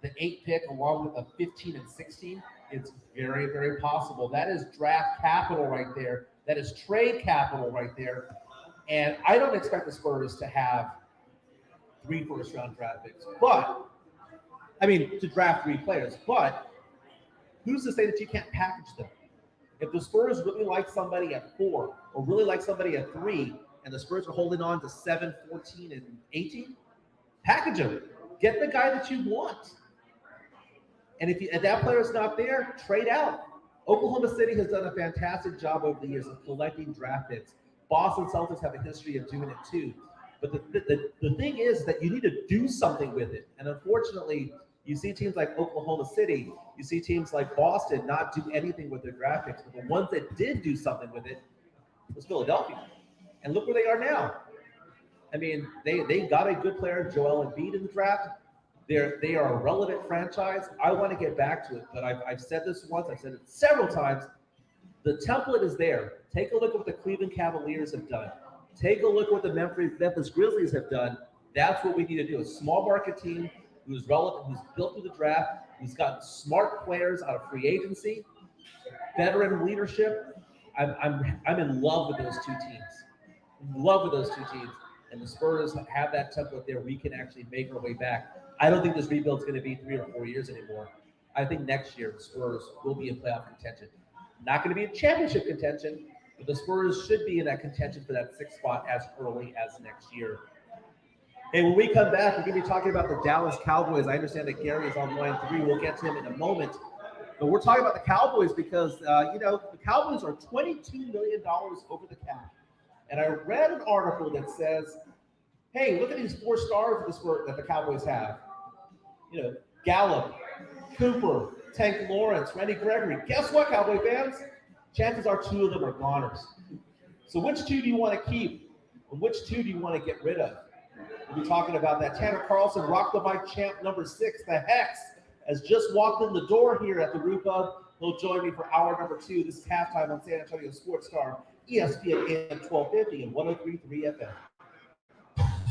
the 8th pick along with a 15 and 16? It's very, very possible. That is draft capital right there. That is trade capital right there. And I don't expect the Spurs to have 3 first-round draft picks. To draft 3 players. But who's to say that you can't package them? If the Spurs really like somebody at 4 or really like somebody at 3, and the Spurs are holding on to 7, 14, and 18, package them. Get the guy that you want. And if that player is not there, trade out. Oklahoma City has done a fantastic job over the years of collecting draft picks. Boston Celtics have a history of doing it too. But the thing is that you need to do something with it. And unfortunately, you see teams like Oklahoma City, you see teams like Boston not do anything with their draft picks. But the ones that did do something with it was Philadelphia. And look where they are now. I mean, they got a good player, Joel Embiid, in the draft. They are a relevant franchise. I want to get back to it, but I've said this once, I've said it several times. The template is there. Take a look at what the Cleveland Cavaliers have done. Take a look at what the Memphis Grizzlies have done. That's what we need to do. A small market team who's relevant, who's built through the draft, who's got smart players out of free agency, veteran leadership. I'm in love with those two teams. In love with those two teams. And the Spurs have that template there. We can actually make our way back. I don't think this rebuild is going to be 3 or 4 years anymore. I think next year the Spurs will be in playoff contention. Not going to be in championship contention, but the Spurs should be in that contention for that 6th spot as early as next year. Hey, when we come back, we're going to be talking about the Dallas Cowboys. I understand that Gary is on line 3. We'll get to him in a moment. But we're talking about the Cowboys because, the Cowboys are $22 million over the cap. And I read an article that says, hey, look at these 4 stars that the Cowboys have. Gallup, Cooper, Tank Lawrence, Randy Gregory. Guess what, Cowboy fans? Chances are 2 of them are goners. So which 2 do you want to keep? And which 2 do you want to get rid of? We'll be talking about that. Tanner Carlson, Rock the Mic champ number 6, the Hex, has just walked in the door here at the Roo Pub. He'll join me for hour number 2. This is halftime on San Antonio Sports Star, ESPN AM 1250 and 103.3 FM.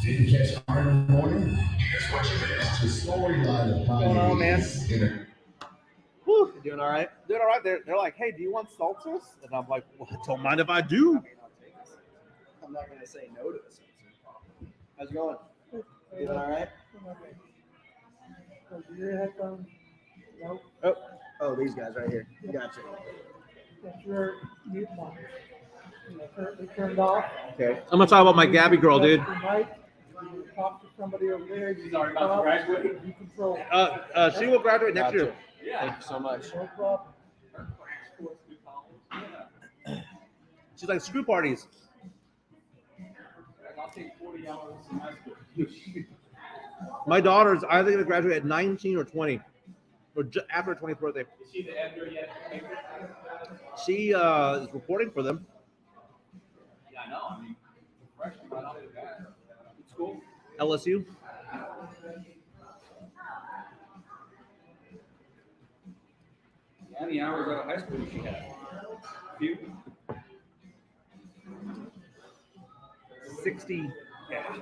Didn't catch Hart in the morning? Here's what you missed. The storyline of What's going on, man? Whew, you doing all right? Doing all right. They're like, hey, do you want seltzers? And I'm like, well, don't mind if I do. I'm not going to say no to this. How's it going? You doing all right? So do your headphones? Nope. Oh, these guys right here. Gotcha. That's your mute mark. Currently turned off. Okay. I'm going to talk about my Gabby girl, dude. You talk to somebody over there. She's already about to graduate. You control it. She will graduate next year. Thank you so much. No problem. She's like, screw parties. I'll take 40 hours in high school. My daughter's either going to graduate at 19 or 20, or after her 20th birthday. Is she the editor yet? She is reporting for them. Yeah, I know. I mean, freshman right off the bat. It's cool. LSU. How many hours out of high school did she have? A few? 60. Yeah.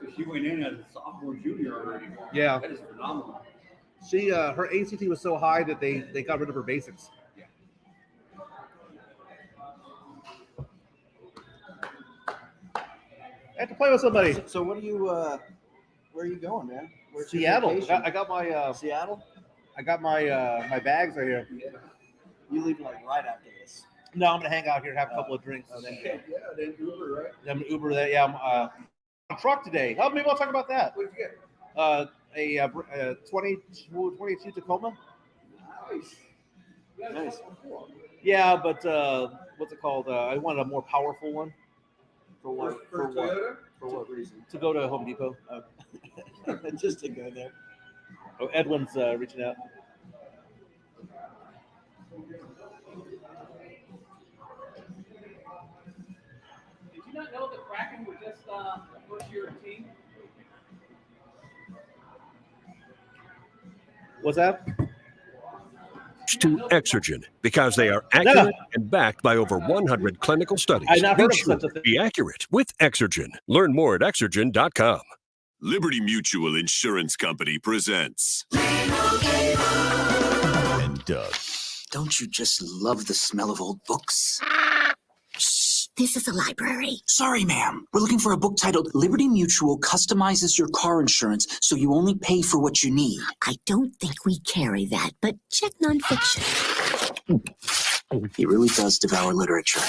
So she went in as a sophomore, junior already. Yeah. That is phenomenal. She her ACT was so high that they got rid of her basics. I have to play with somebody. So what are you, where are you going, man? Where's your Seattle. vacation? I got my Seattle? I got my my bags right here. Yeah. You leave like right after this. No, I'm gonna hang out here and have a couple of drinks. Oh, then Yeah, then Uber, right? I'm gonna Uber that. Yeah, I'm on a truck today. Oh, maybe I'll talk about that. What'd you get? A 22 Tacoma. Nice. Nice. Yeah, but what's it called? I wanted a more powerful one For what? For what? Toyota? For what reason? to go to Home Depot. Just to go there. Oh, Edwin's reaching out. Did you not know the Kraken were just a first-year team? What's that? To Exergen because they are accurate and backed by over 100 clinical studies. I've not heard Be of such sure a thing. Be accurate with Exergen. Learn more at Exergen.com. Liberty Mutual Insurance Company presents. And Doug. Don't you just love the smell of old books? Shh, this is a library. Sorry, ma'am. We're looking for a book titled Liberty Mutual Customizes Your Car Insurance so you only pay for what you need. I don't think we carry that, but check nonfiction. He really does devour literature.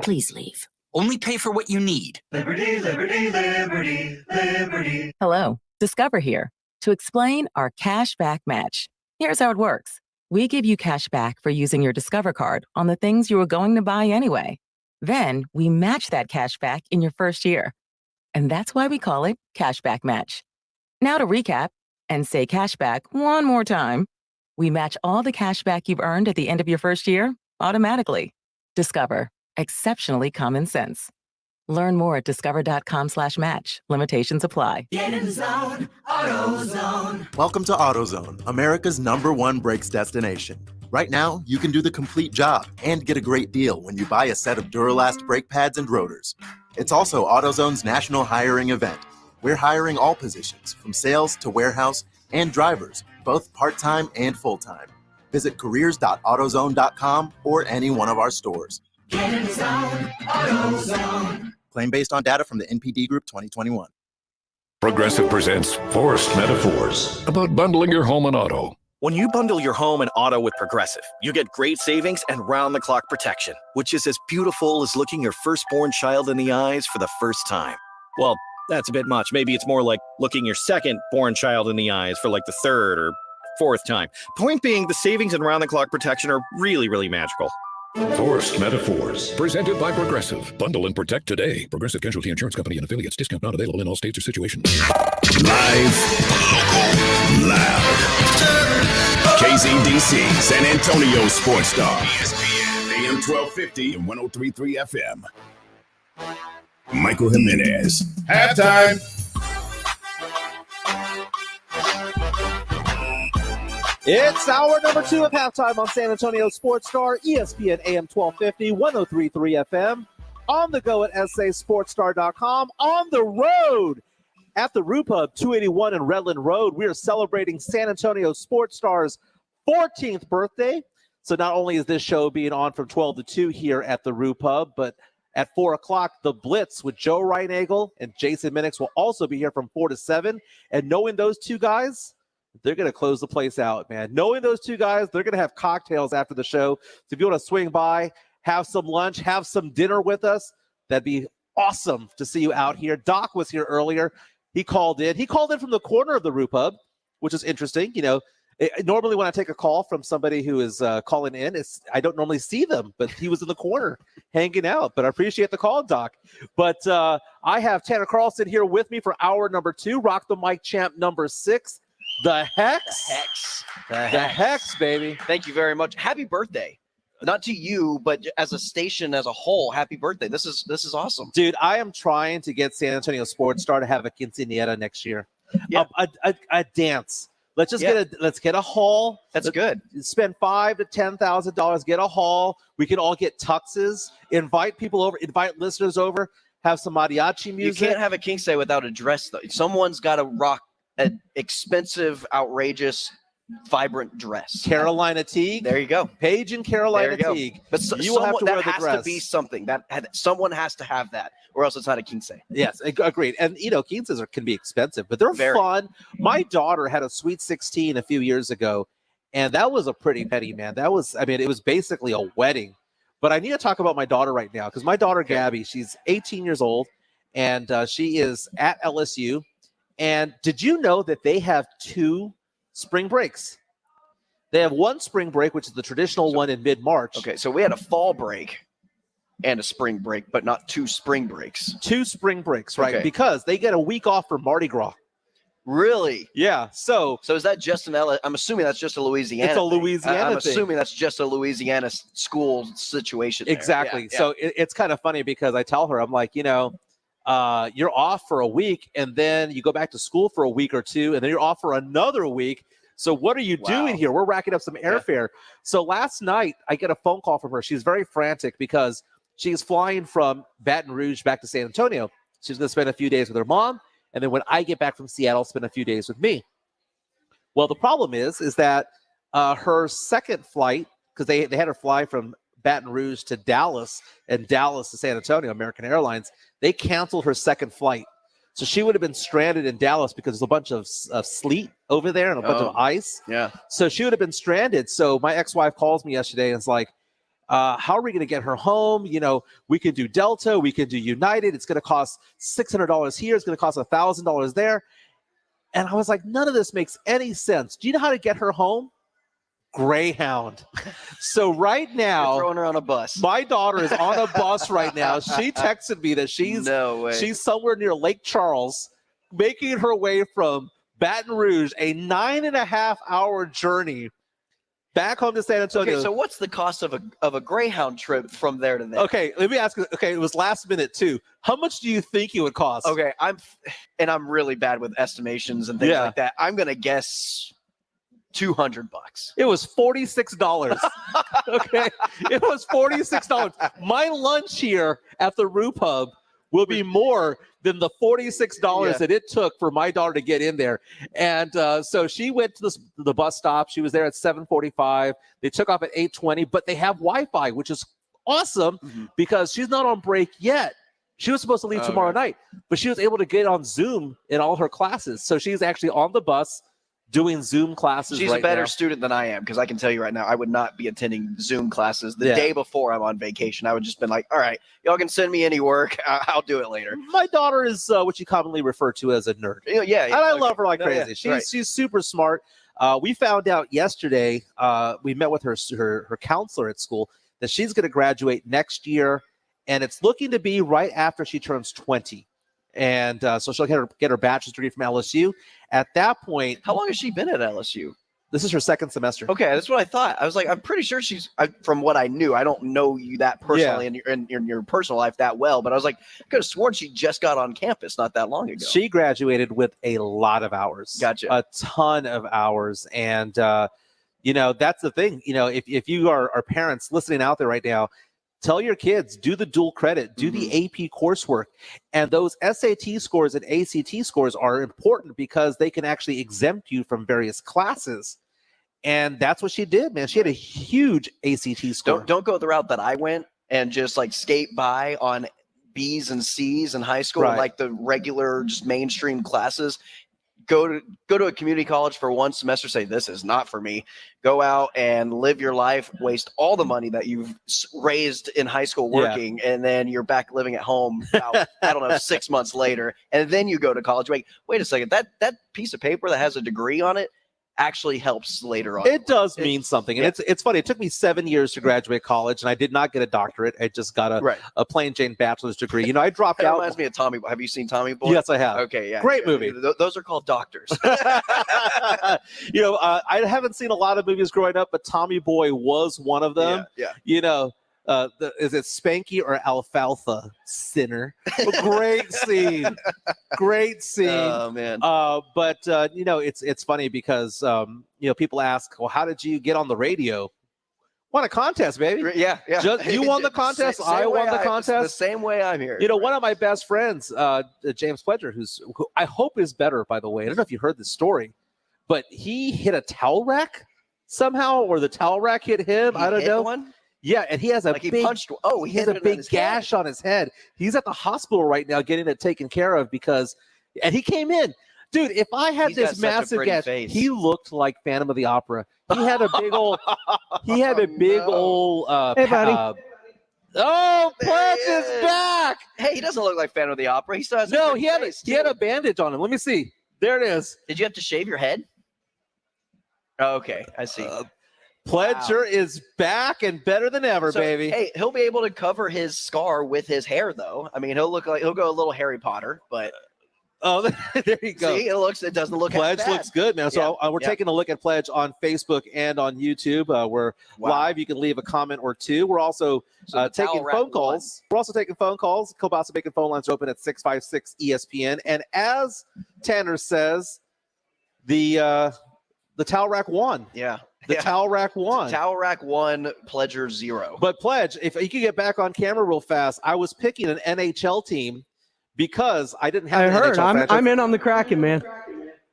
Please leave. Only pay for what you need. Liberty, liberty, liberty, liberty. Hello, Discover here to explain our cash back match. Here's how it works. We give you cash back for using your Discover card on the things you were going to buy anyway. Then we match that cash back in your first year. And that's why we call it Cashback Match. Now to recap and say cashback one more time. We match all the cash back you've earned at the end of your first year automatically. Discover. Exceptionally common sense. Learn more at discover.com/match. Limitations apply. Get in the zone, AutoZone. Welcome to AutoZone, America's #1 brakes destination. Right now, you can do the complete job and get a great deal when you buy a set of Duralast brake pads and rotors. It's also AutoZone's national hiring event. We're hiring all positions, from sales to warehouse and drivers, both part-time and full-time. Visit careers.autozone.com or any one of our stores. Get in the zone, AutoZone. Claim based on data from the NPD Group 2021. Progressive presents Forced Metaphors about bundling your home and auto. When you bundle your home and auto with Progressive, you get great savings and round-the-clock protection, which is as beautiful as looking your firstborn child in the eyes for the first time. Well, that's a bit much. Maybe it's more like looking your second-born child in the eyes for like the third or fourth time. Point being, the savings and round-the-clock protection are really, really magical. Forced Metaphors, presented by Progressive. Bundle and protect today. Progressive Casualty Insurance Company and affiliates. Discount not available in all states or situations. Live, loud. KZDC, San Antonio Sports Star. ESPN, AM 1250 and 103.3 FM. Michael Jimenez. Halftime. It's hour number 2 of halftime on San Antonio Sports Star, ESPN AM 1250, 103.3 FM, on the go at sasportstar.com, on the road at the Rue Pub, 281 in Redland Road. We are celebrating San Antonio Sports Star's 14th birthday. So not only is this show being on from 12 to 2 here at the Rue Pub, but at 4 o'clock, The Blitz with Joe Reinagel and Jason Minix will also be here from 4 to 7. And knowing those two guys, they're going to close the place out, man. Knowing those two guys, they're going to have cocktails after the show. So if you want to swing by, have some lunch, have some dinner with us, that'd be awesome to see you out here. Doc was here earlier. He called in. He called in from the corner of the Rue Pub, which is interesting. You know, normally when I take a call from somebody who is calling in, I don't normally see them, but he was in the corner hanging out. But I appreciate the call, Doc. But I have Tanner Carlson here with me for hour number 2, Rock the Mic champ number 6. The Hex. The Hex, baby. Thank you very much. Happy birthday. Not to you, but as a station as a whole, happy birthday. This is awesome. Dude, I am trying to get San Antonio Sports Star to have a quinceañera next year. Yeah. A dance. Let's just get a hall. That's good. Spend $5,000 to $10,000, get a hall. We can all get tuxes, invite people over, invite listeners over, have some mariachi music. You can't have a quince without a dress, though. Someone's got to rock an expensive, outrageous, vibrant dress. Carolina Teague. There you go. Paige and Carolina Teague. But you will have to wear the has dress. to be something. Someone has to have that, or else it's not a quince. Yes, agreed. And, you know, quinces can be expensive, but they're fun. My daughter had a Sweet 16 a few years ago, and that was a pretty penny, man. It was basically a wedding. But I need to talk about my daughter right now, because my daughter, Gabby, she's 18 years old, and she is at LSU. And did you know that they have 2 spring breaks? They have one spring break, which is the traditional one in mid-March. Okay, so we had a fall break and a spring break, but not 2 spring breaks. 2 spring breaks, right? Okay. Because they get a week off for Mardi Gras. Really? Yeah. So is that just I'm assuming that's just a Louisiana. It's a Louisiana I'm thing. assuming that's just a Louisiana school situation. there. Exactly. Yeah, So it's kind of funny because I tell her, I'm like, you're off for a week, and then you go back to school for a week or 2, and then you're off for another week. So what are you doing here? We're racking up some airfare. So last night, I get a phone call from her. She's very frantic because she's flying from Baton Rouge back to San Antonio. She's going to spend a few days with her mom, and then when I get back from Seattle, spend a few days with me. Well, the problem is that her second flight, because they had her fly from Baton Rouge to Dallas and Dallas to San Antonio, American Airlines, they canceled her second flight. So she would have been stranded in Dallas because there's a bunch of sleet over there and a bunch of ice. Yeah. So she would have been stranded. So my ex-wife calls me yesterday and is like, how are we going to get her home? We could do Delta. We could do United. It's going to cost $600 here. It's going to cost $1,000 there. And I was like, none of this makes any sense. Do you know how to get her home? Greyhound. So right now, You're throwing her on a bus. My daughter is on a bus right now. She texted me that she's somewhere near Lake Charles, making her way from Baton Rouge, a 9.5-hour journey back home to San Antonio. Okay, so what's the cost of a Greyhound trip from there to there? Okay, let me ask you. Okay, it was last minute too. How much do you think it would cost? Okay, I'm really bad with estimations and things like that. I'm gonna guess $200. It was $46. Okay, it was $46. My lunch here at the Roo Pub will be more than the $46 that it took for my daughter to get in there. And so she went to the bus stop. She was there at 7:45. They took off at 8:20, but they have Wi-Fi, which is awesome because she's not on break yet. She was supposed to leave tomorrow night, but she was able to get on Zoom in all her classes. So she's actually on the bus doing Zoom classes. She's right a better now. student than I am, because I can tell you right now, I would not be attending Zoom classes the day before I'm on vacation. I would just been like, all right, y'all can send me any work. I'll do it later. My daughter is what you commonly refer to as a nerd. Yeah, and I love her like crazy. She's super smart. We found out yesterday, we met with her counselor at school, that she's going to graduate next year, and it's looking to be right after she turns 20. And so she'll get her bachelor's degree from LSU. At that point, how long has she been at LSU? This is her second semester. Okay, that's what I thought. I was like, I'm pretty sure from what I knew, I don't know you that personally in your personal life that well, but I was like, I could have sworn she just got on campus not that long ago. She graduated with a lot of hours. Gotcha. A ton of hours. And, that's the thing. If you are parents listening out there right now, tell your kids, do the dual credit, do the AP coursework. And those SAT scores and ACT scores are important because they can actually exempt you from various classes. And that's what she did, man. She had a huge ACT score. Don't go the route that I went and just like skate by on B's and C's in high school, like the regular just mainstream classes. Go to a community college for one semester, say this is not for me. Go out and live your life, waste all the money that you've raised in high school working, and then you're back living at home about, I don't know, 6 months later, and then you go to college. Wait a second, that piece of paper that has a degree on it actually helps later on. It does mean something. And it's funny. It took me 7 years to graduate college, and I did not get a doctorate. I just got a plain Jane bachelor's degree. I dropped out. Reminds me of Tommy. Have you seen Tommy Boy? Yes, I have. Okay, yeah. Great movie. Those are called doctors. I haven't seen a lot of movies growing up, but Tommy Boy was one of them. Yeah. Is it Spanky or Alfalfa? Sinner. Great scene. Great scene. Oh man. But it's funny because people ask, well, how did you get on the radio? Won a contest, baby. Yeah. You won the contest. I won the contest. The same way I'm here. One of my best friends, James Pledger, who I hope is better, by the way. I don't know if you heard the story, but he hit a towel rack somehow, or the towel rack hit him. I don't know. One? Yeah, and he has a he big, punched. Oh, he has a big gash on his head. He's at the hospital right now getting it taken care of and he came in. Dude, if I had He's got this such a massive pretty gash, face. he looked like Phantom of the Opera. He had a big old, Hey, buddy. Pledge is back. Hey, he doesn't look like Phantom of the Opera. He still has he had a bandage on him. Let me see. There it is. Did you have to shave your head? Oh, okay, I see. Pledger is back and better than ever, baby. Hey, he'll be able to cover his scar with his hair, though. I mean, he'll go a little Harry Potter, but there you go. See, it doesn't look Pledge half bad. looks good, man. So we're taking a look at Pledge on Facebook and on YouTube. We're live. You can leave a comment or two. We're also taking phone calls. We're also taking phone calls. Kielbasa Bacon phone lines are open at 656 ESPN. And as Tanner says, the towel rack won. Yeah. The towel rack won. Towel rack won, Pledger 0. But Pledge, if you could get back on camera real fast, I was picking an NHL team because I didn't have. I heard. I'm in on the Kraken, man.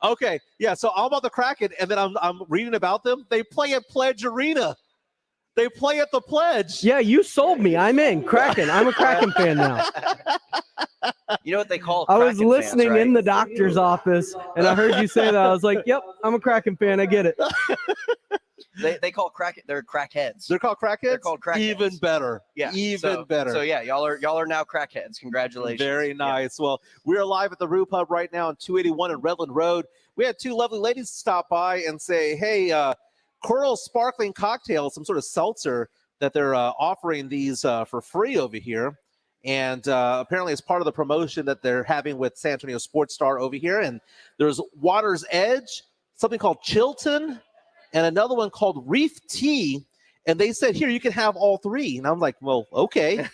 Okay, yeah. So I'm on the Kraken, and then I'm reading about them. They play at Pledge Arena. They play at the Pledge. Yeah, you sold me. I'm in. Kraken. I'm a Kraken fan now. You know what they call I Kraken was listening fans, right? in the doctor's office, and I heard you say that. I was like, yep, I'm a Kraken fan. I get it. They call Kraken. They're crackheads. They're called crackheads? They're called crackheads. Even better. Yeah. Even better. So yeah, y'all are now crackheads. Congratulations. Very nice. Yeah. Well, we're live at the Roo Pub right now on 281 and Redland Road. We had two lovely ladies stop by and say, hey, Coral Sparkling Cocktail, some sort of seltzer that they're offering these for free over here. And apparently it's part of the promotion that they're having with San Antonio Sports Star over here. And there's Water's Edge, something called Chilton, and another one called Reef Tea. And they said, here, you can have all three. And I'm like, well, okay.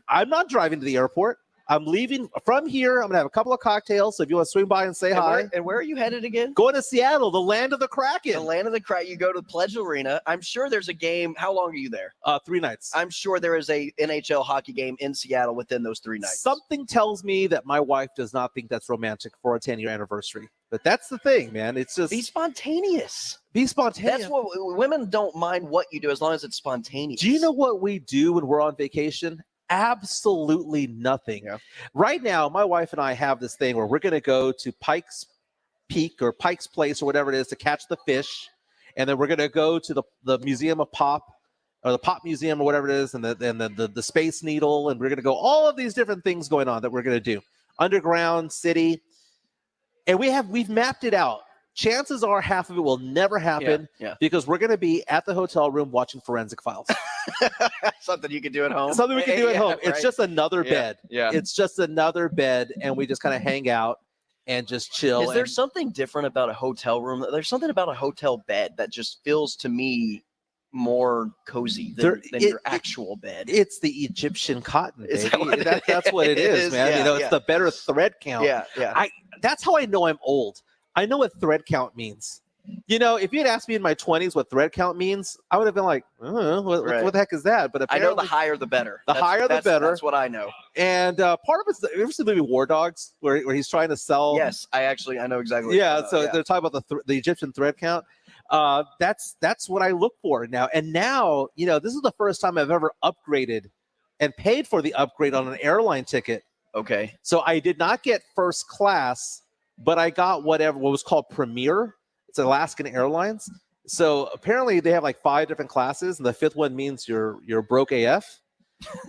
I'm not driving to the airport. I'm leaving from here. I'm going to have a couple of cocktails. So if you want to swing by and say hi. And where are you headed again? Going to Seattle, the land of the Kraken. The land of the Kraken. You go to Pledge Arena. I'm sure there's a game. How long are you there? 3 nights. I'm sure there is a NHL hockey game in Seattle within those 3 nights. Something tells me that my wife does not think that's romantic for a 10-year anniversary. But that's the thing, man. It's just be spontaneous. Be spontaneous. That's what women don't mind what you do as long as it's spontaneous. Do you know what we do when we're on vacation? Absolutely nothing. Yeah. Right now, my wife and I have this thing where we're going to go to Pike's Peak or Pike's Place or whatever it is to catch the fish. And then we're going to go to the Museum of Pop or the Pop Museum or whatever it is and the Space Needle. And we're going to go all of these different things going on that we're going to do. Underground, city. And we've mapped it out. Chances are half of it will never happen because we're going to be at the hotel room watching Forensic Files. Something you can do at home. Something we can do at home. Right. It's just another bed. Yeah. It's just another bed, and we just kind of hang out and just chill. Is there something different about a hotel room? There's something about a hotel bed that just feels to me more cozy than your actual bed. It's the Egyptian cotton, baby. That that's what it is, man. Yeah, it's the better thread count. Yeah. That's how I know I'm old. I know what thread count means. If you had asked me in my 20s what thread count means, I would have been like, what the heck is that? But I know the higher the better. The higher the better. That's what I know. And part of it's, you ever seen the movie War Dogs, where he's trying to sell? Yes, I know exactly. They're talking about the Egyptian thread count. That's what I look for now. And now, this is the first time I've ever upgraded and paid for the upgrade on an airline ticket. Okay. So I did not get first class, but I got what was called Premier. It's Alaskan Airlines. So apparently they have like 5 different classes, and the 5th one means you're broke AF.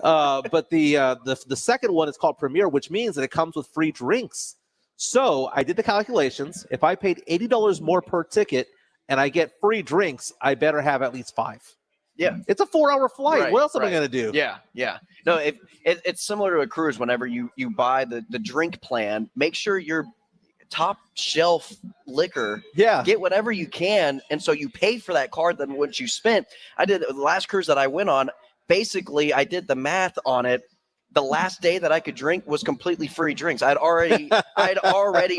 But the second one is called Premier, which means that it comes with free drinks. So I did the calculations. If I paid $80 more per ticket and I get free drinks, I better have at least 5. Yeah, it's a 4-hour flight. Right, what else am I going to do? Yeah. No, it's similar to a cruise. Whenever you buy the drink plan, make sure you're top shelf liquor. Get whatever you can, and so you pay for that card than what you spent. I did the last cruise that I went on. Basically, I did the math on it. The last day that I could drink was completely free drinks. I'd already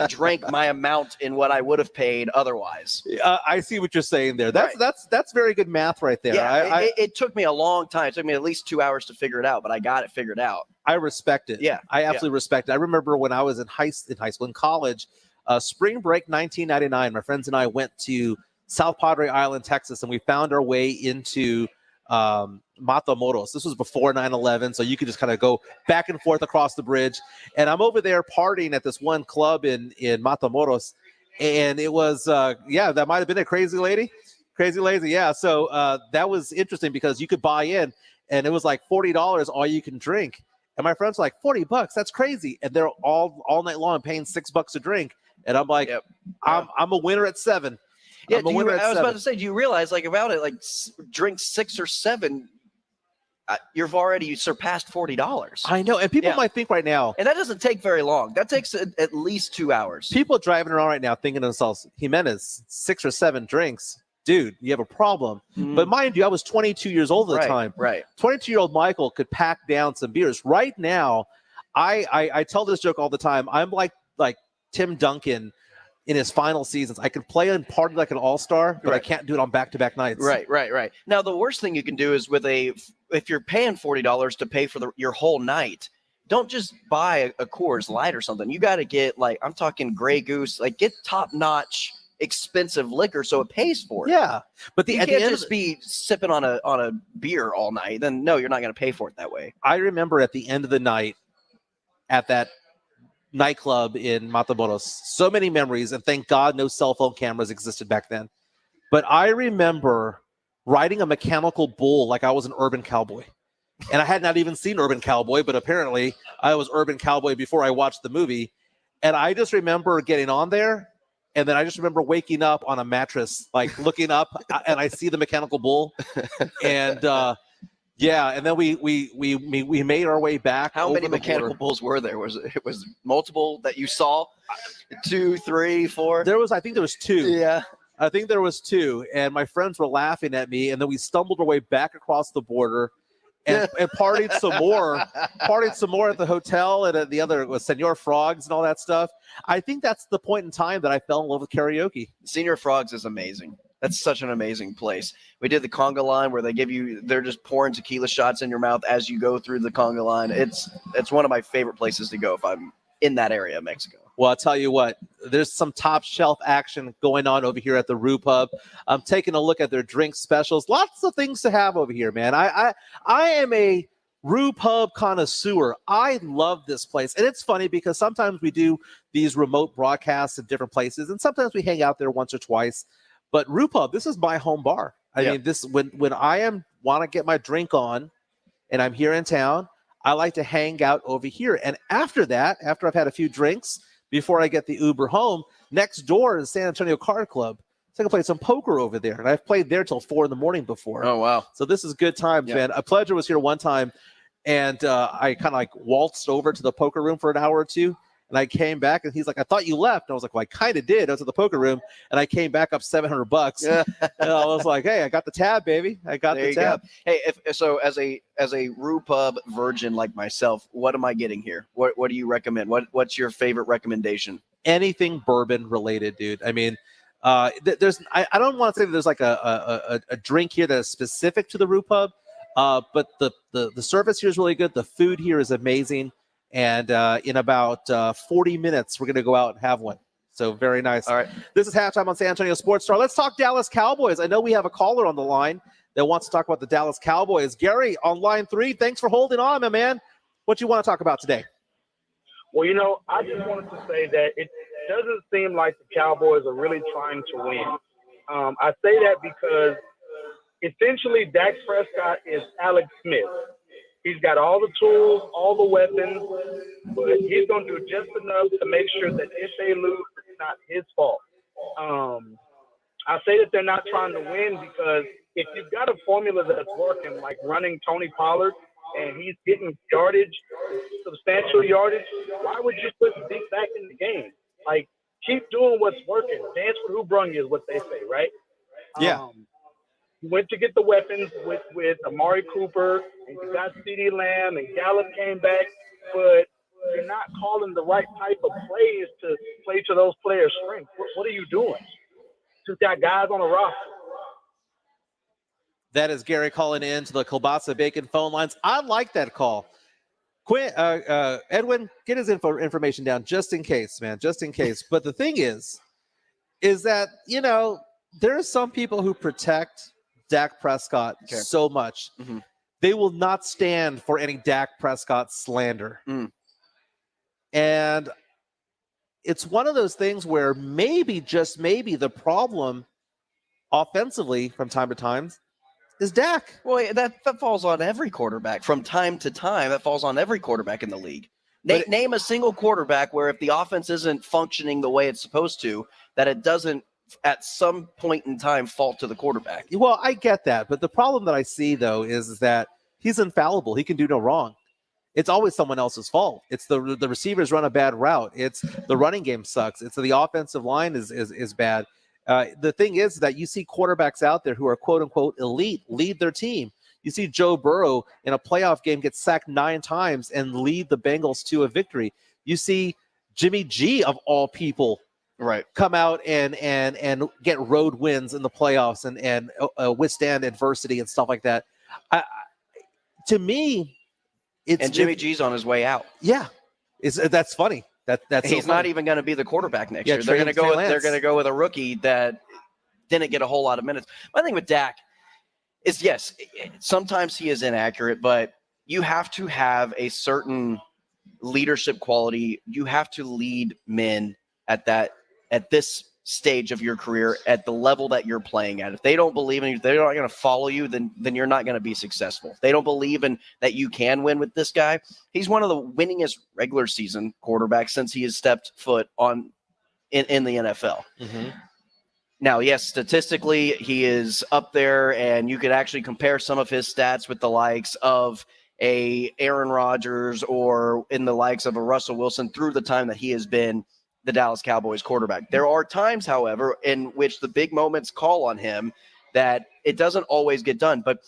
drank my amount in what I would have paid otherwise. I see what you're saying there. That's very good math right there. Yeah, it took me a long time. It took me at least 2 hours to figure it out, but I got it figured out. I respect it. Yeah, I absolutely respect it. I remember when I was in high school, in college, spring break 1999, my friends and I went to South Padre Island, Texas, and we found our way into Matamoros. This was before 9/11, so you could just kind of go back and forth across the bridge. And I'm over there partying at this one club in Matamoros, and it was that might have been a Crazy Lady. Yeah. So that was interesting because you could buy in, and it was like $40 all you can drink. And my friends were like, $40, that's crazy. And they're all night long paying $6 a drink. And I'm like, I'm a winner at 7. Yeah, I was about to say, do you realize about it, drink 6 or 7, you've already surpassed $40. I know, and people might think right now, and that doesn't take very long. That takes at least 2 hours. People driving around right now thinking to themselves, Jimenez, 6 or 7 drinks, dude, you have a problem. Mm-hmm. But mind you, I was 22 years old at the time. Right. 22-year-old Michael could pack down some beers. Right now, I tell this joke all the time. I'm like Tim Duncan in his final seasons. I can play and party like an all-star, but I can't do it on back-to-back nights. Right. Now, the worst thing you can do is if you're paying $40 to pay for your whole night, don't just buy a Coors Light or something. You got to get I'm talking Grey Goose, get top-notch expensive liquor so it pays for it. Yeah, but you can't just be sipping on a beer all night. Then no, you're not going to pay for it that way. I remember at the end of the night at that nightclub in Matamoros, so many memories, and thank God no cell phone cameras existed back then. But I remember riding a mechanical bull like I was an urban cowboy. And I had not even seen Urban Cowboy, but apparently I was Urban Cowboy before I watched the movie. And I just remember getting on there And then I just remember waking up on a mattress, like looking up, and I see the mechanical bull, and and then we made our way back. How many mechanical bulls were there? Was it was multiple that you saw? 2, 3, 4. I think there was 2. Yeah. I think there was 2, and my friends were laughing at me, and then we stumbled our way back across the border and partied some more at the hotel and at the other with Senor Frogs and all that stuff. I think that's the point in time that I fell in love with karaoke. Senor Frogs is amazing. That's such an amazing place. We did the conga line where they're just pouring tequila shots in your mouth as you go through the conga line. It's one of my favorite places to go if I'm in that area of Mexico. Well, I'll tell you what, there's some top shelf action going on over here at the Rue Pub. I'm taking a look at their drink specials. Lots of things to have over here, man. I am a Rue Pub connoisseur. I love this place. And it's funny because sometimes we do these remote broadcasts in different places, and sometimes we hang out there once or twice. But Rue Pub, this is my home bar. I mean, this when I want to get my drink on and I'm here in town, I like to hang out over here. And after that, after I've had a few drinks, before I get the Uber home, next door is San Antonio Card Club. So I can play some poker over there. And I've played there till 4 a.m. before. Oh, wow. So this is good times, man. A Pleasure was here one time, and I kind of like waltzed over to the poker room for an hour or two. And I came back, and he's like, I thought you left. And I was like, well, I kind of did. I was at the poker room, and I came back up $700. Yeah. And I was like, hey, I got the tab, baby. I got the tab. Go. Hey, so as a Rue Pub virgin like myself, what am I getting here? What do you recommend? What's your favorite recommendation? Anything bourbon related, dude. I mean, I don't want to say that there's like a drink here that is specific to the Rue Pub, but the service here is really good. The food here is amazing. And in about 40 minutes, we're going to go out and have one. So very nice. All right. This is Halftime on San Antonio Sports Star. Let's talk Dallas Cowboys. I know we have a caller on the line that wants to talk about the Dallas Cowboys. Gary on line 3. Thanks for holding on, my man. What you want to talk about today? Well, I just wanted to say that it doesn't seem like the Cowboys are really trying to win. I say that because essentially Dak Prescott is Alex Smith. He's got all the tools, all the weapons, but he's going to do just enough to make sure that if they lose, it's not his fault. I say that they're not trying to win because if you've got a formula that's working, like running Tony Pollard, and he's getting yardage, substantial yardage, why would you put Zeke back in the game? Like, keep doing what's working. Dance with who brung you is what they say, right? Yeah. You went to get the weapons with Amari Cooper, and you got CeeDee Lamb, and Gallup came back, but you're not calling the right type of plays to play to those players' strengths. What are you doing? Just got guys on the roster. That is Gary calling in to the Kielbasa Bacon phone lines. I like that call. Edwin, get his information down just in case, man, just in case. But the thing is that, there are some people who protect Dak Prescott so much. Mm-hmm. They will not stand for any Dak Prescott slander. And it's one of those things where maybe, just maybe, the problem offensively from time to time is Dak. Well, that falls on every quarterback from time to time. That falls on every quarterback in the league. Name a single quarterback where if the offense isn't functioning the way it's supposed to, that it doesn't at some point in time fall to the quarterback. Well, I get that. But the problem that I see, though, is that he's infallible. He can do no wrong. It's always someone else's fault. It's the receivers run a bad route. It's the running game sucks. It's the offensive line is bad. The thing is that you see quarterbacks out there who are quote unquote elite lead their team. You see Joe Burrow in a playoff game get sacked 9 times and lead the Bengals to a victory. You see Jimmy G of all people come out and get road wins in the playoffs and withstand adversity and stuff like that. To me, Jimmy G's on his way out. Yeah, that's funny. That's he's not even going to be the quarterback next year. They're going to go with a rookie that didn't get a whole lot of minutes. My thing with Dak is, yes, sometimes he is inaccurate, but you have to have a certain leadership quality. You have to lead men at this stage of your career at the level that you're playing at. If they don't believe in you, they're not going to follow you, then you're not going to be successful. If they don't believe in that you can win with this guy. He's one of the winningest regular season quarterbacks since he has stepped foot in the NFL. Mm-hmm. Now, yes, statistically, he is up there, and you could actually compare some of his stats with the likes of a Aaron Rodgers or in the likes of a Russell Wilson through the time that he has been the Dallas Cowboys quarterback. There are times, however, in which the big moments call on him that it doesn't always get done. But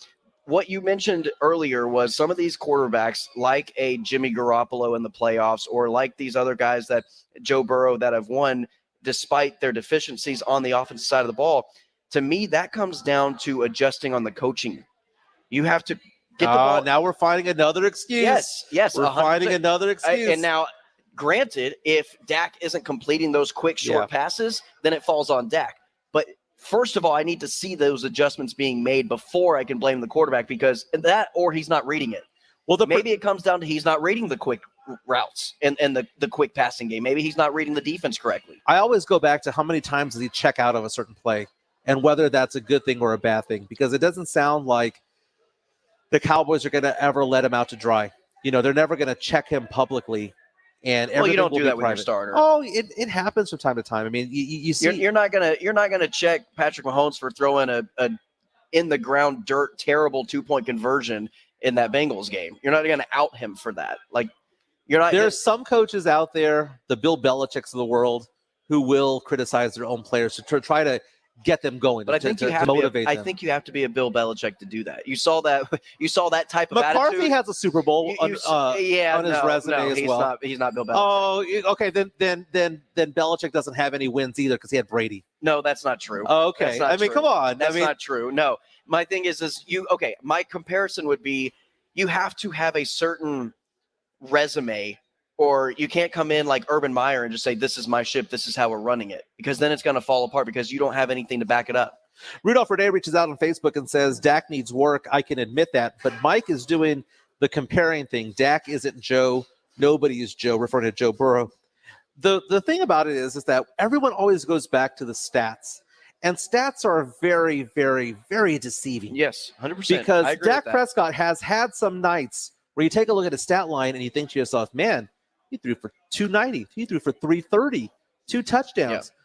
what you mentioned earlier was some of these quarterbacks, like a Jimmy Garoppolo in the playoffs, or like these other guys that Joe Burrow that have won despite their deficiencies on the offensive side of the ball. To me, that comes down to adjusting on the coaching. You have to get the ball. Now we're finding another excuse. Yes. We're finding another excuse. And now, granted, if Dak isn't completing those quick, short passes, then it falls on Dak. But first of all, I need to see those adjustments being made before I can blame the quarterback, because that or he's not reading it. Well, maybe it comes down to he's not reading the quick routes and the quick passing game. Maybe he's not reading the defense correctly. I always go back to how many times does he check out of a certain play and whether that's a good thing or a bad thing, because it doesn't sound like the Cowboys are going to ever let him out to dry. They're never going to check him publicly. And you don't do that with your starter. Oh, it happens from time to time. I mean, you see, you're not gonna check Patrick Mahomes for throwing a in the ground dirt terrible 2-point conversion in that Bengals game. You're not gonna out him for that. Like, you're not. There's some coaches out there, the Bill Belichicks of the world, who will criticize their own players to try to get them going. But I think you have to motivate them. I think you have to be a Bill Belichick to do that. You saw that type of McCarthy attitude. has a Super Bowl on his resume as well. He's not Bill Belichick. Oh, okay. Then Belichick doesn't have any wins either because he had Brady. No, that's not true. Oh, okay. I mean, come on. That's not true. No, my thing is my comparison would be you have to have a certain resume, or you can't come in like Urban Meyer and just say, this is my ship, this is how we're running it, because then it's going to fall apart because you don't have anything to back it up. Rudolph Renee reaches out on Facebook and says, Dak needs work. I can admit that. But Mike is doing the comparing thing. Dak isn't Joe. Nobody is Joe, referring to Joe Burrow. The thing about it is that everyone always goes back to the stats. And stats are very, very, very deceiving. Yes, 100%. Because Dak Prescott has had some nights where you take a look at his stat line and you think to yourself, man, he threw for 290. He threw for 330, 2 touchdowns. Yeah.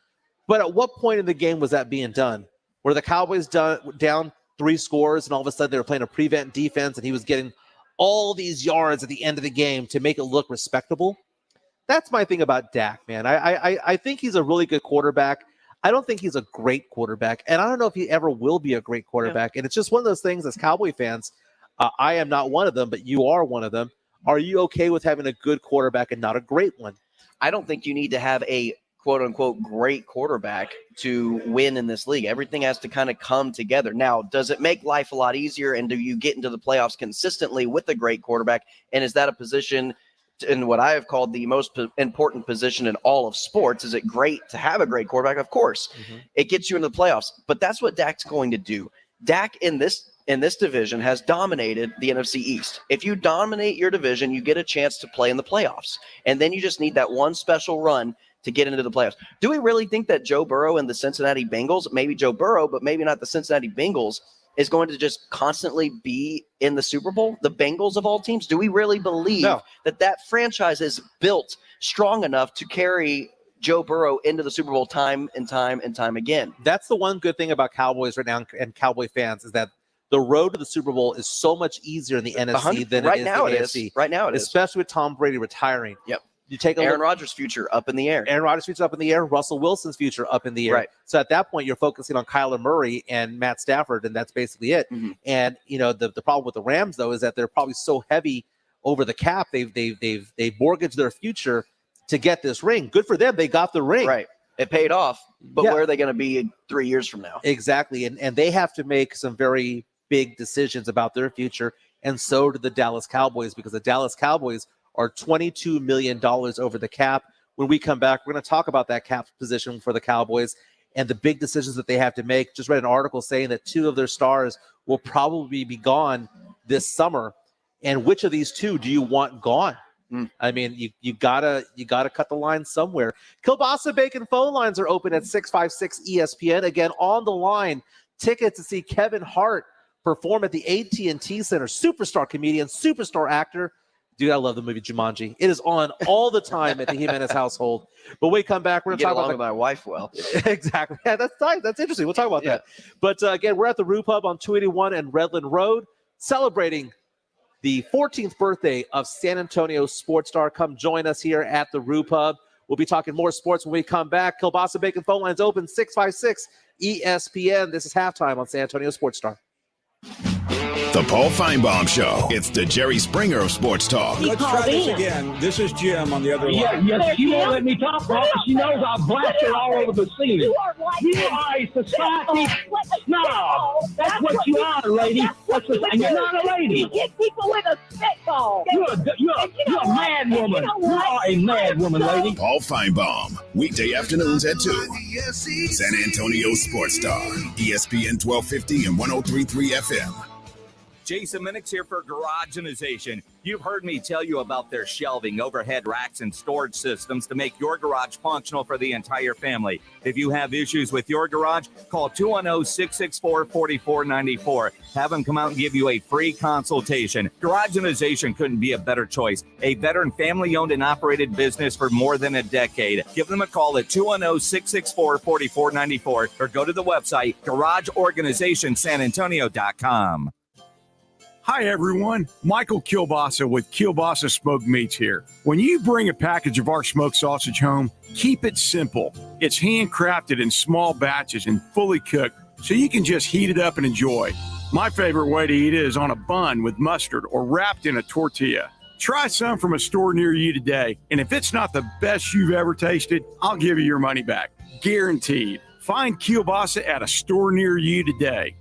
But at what point in the game was that being done? Were the Cowboys down 3 scores and all of a sudden they were playing a prevent defense and he was getting all these yards at the end of the game to make it look respectable? That's my thing about Dak, man. I think he's a really good quarterback. I don't think he's a great quarterback, and I don't know if he ever will be a great quarterback. Yeah. And it's just one of those things as Cowboy fans, I am not one of them, but you are one of them. Are you okay with having a good quarterback and not a great one? I don't think you need to have a quote-unquote great quarterback to win in this league. Everything has to kind of come together. Now, does it make life a lot easier, and do you get into the playoffs consistently with a great quarterback? And is that a position in what I have called the most important position in all of sports? Is it great to have a great quarterback? Of course. Mm-hmm. It gets you into the playoffs, but that's what Dak's going to do. Dak in this division has dominated the NFC East. If you dominate your division, you get a chance to play in the playoffs. And then you just need that one special run to get into the playoffs. Do we really think that Joe Burrow and the Cincinnati Bengals, maybe Joe Burrow, but maybe not the Cincinnati Bengals, is going to just constantly be in the Super Bowl? The Bengals of all teams? Do we really believe that franchise is built strong enough to carry Joe Burrow into the Super Bowl time and time and time again? That's the one good thing about Cowboys right now and Cowboy fans is that the road to the Super Bowl is so much easier in the NFC than it is in the AFC. Right now it is. Especially with Tom Brady retiring. Yep. You take Aaron Rodgers' future up in the air. Aaron Rodgers' future up in the air. Russell Wilson's future up in the air. Right. So at that point, you're focusing on Kyler Murray and Matt Stafford, and that's basically it. Mm-hmm. And the problem with the Rams though is that they're probably so heavy over the cap. They've mortgaged their future to get this ring. Good for them. They got the ring. Right. It paid off. But where are they going to be 3 years from now? Exactly. And they have to make some very big decisions about their future. And so do the Dallas Cowboys, because the Dallas Cowboys are $22 million over the cap. When we come back, we're going to talk about that cap position for the Cowboys and the big decisions that they have to make. Just read an article saying that 2 of their stars will probably be gone this summer. And which of these 2 do you want gone? I mean, you gotta cut the line somewhere. Kielbasa Bacon phone lines are open at 656 ESPN. Again, on the line, tickets to see Kevin Hart perform at the AT&T Center. Superstar comedian, superstar actor. Dude, I love the movie Jumanji. It is on all the time at the Jimenez household. But when we come back, we're going to talk about with my wife well. Exactly. Yeah, that's interesting. We'll talk about that. But again, we're at the Rue Pub on 281 and Redland Road, celebrating the 14th birthday of San Antonio Sports Star. Come join us here at the Rue Pub. We'll be talking more sports when we come back. Kielbasa Bacon phone lines open 656 ESPN. This is halftime on San Antonio Sports Star. The Paul Feinbaum Show. It's the Jerry Springer of sports talk. Let's try this again. This is Jim on the other line. Yes, you won't let me talk, Paul. She knows I'll blast it all over the ceiling. You are a society snob. That's what you are, lady. And you're not a lady. You hit people with a spitball. You're a mad woman. You are a mad woman, lady. Paul Feinbaum. Weekday afternoons at 2. San Antonio Sports Star. ESPN 1250 and 103.3 FM. Jason Minix here for Garageization. You've heard me tell you about their shelving, overhead racks, and storage systems to make your garage functional for the entire family. If you have issues with your garage, call 210-664-4494. Have them come out and give you a free consultation. Garageization couldn't be a better choice. A veteran family-owned and operated business for more than a decade. Give them a call at 210-664-4494 or go to the website garageorganizationsanantonio.com. Hi, everyone. Michael Kielbasa with Kielbasa Smoked Meats here. When you bring a package of our smoked sausage home, keep it simple. It's handcrafted in small batches and fully cooked, so you can just heat it up and enjoy. My favorite way to eat it is on a bun with mustard or wrapped in a tortilla. Try some from a store near you today, and if it's not the best you've ever tasted, I'll give you your money back. Guaranteed. Find Kielbasa at a store near you today.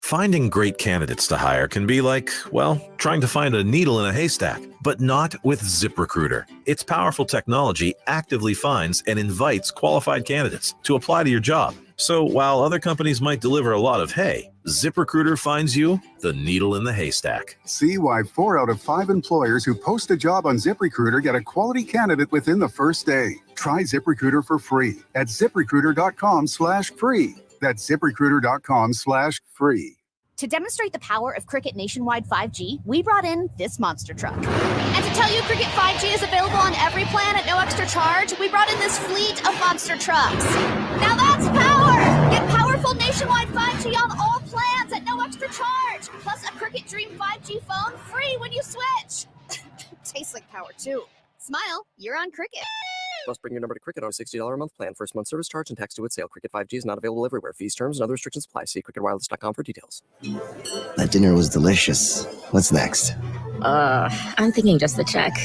Finding great candidates to hire can be like, well, trying to find a needle in a haystack, but not with ZipRecruiter. Its powerful technology actively finds and invites qualified candidates to apply to your job. So while other companies might deliver a lot of hay, ZipRecruiter finds you the needle in the haystack. See why 4 out of 5 employers who post a job on ZipRecruiter get a quality candidate within the first day. Try ZipRecruiter for free at ZipRecruiter.com/free. That's ZipRecruiter.com/free. To demonstrate the power of Cricket Nationwide 5G, we brought in this monster truck. And to tell you Cricket 5G is available on every plan at no extra charge, we brought in this fleet of monster trucks. Now that's power! Get powerful nationwide 5G on all plans at no extra charge. Plus a Cricket Dream 5G phone free when you switch. Tastes like power too. Smile, you're on Cricket. Must bring your number to Cricket on a $60 a month plan. First month service charge and tax due at sale. Cricket 5G is not available everywhere. Fees, terms, and other restrictions apply. See cricketwireless.com for details. That dinner was delicious. What's next? I'm thinking just the check.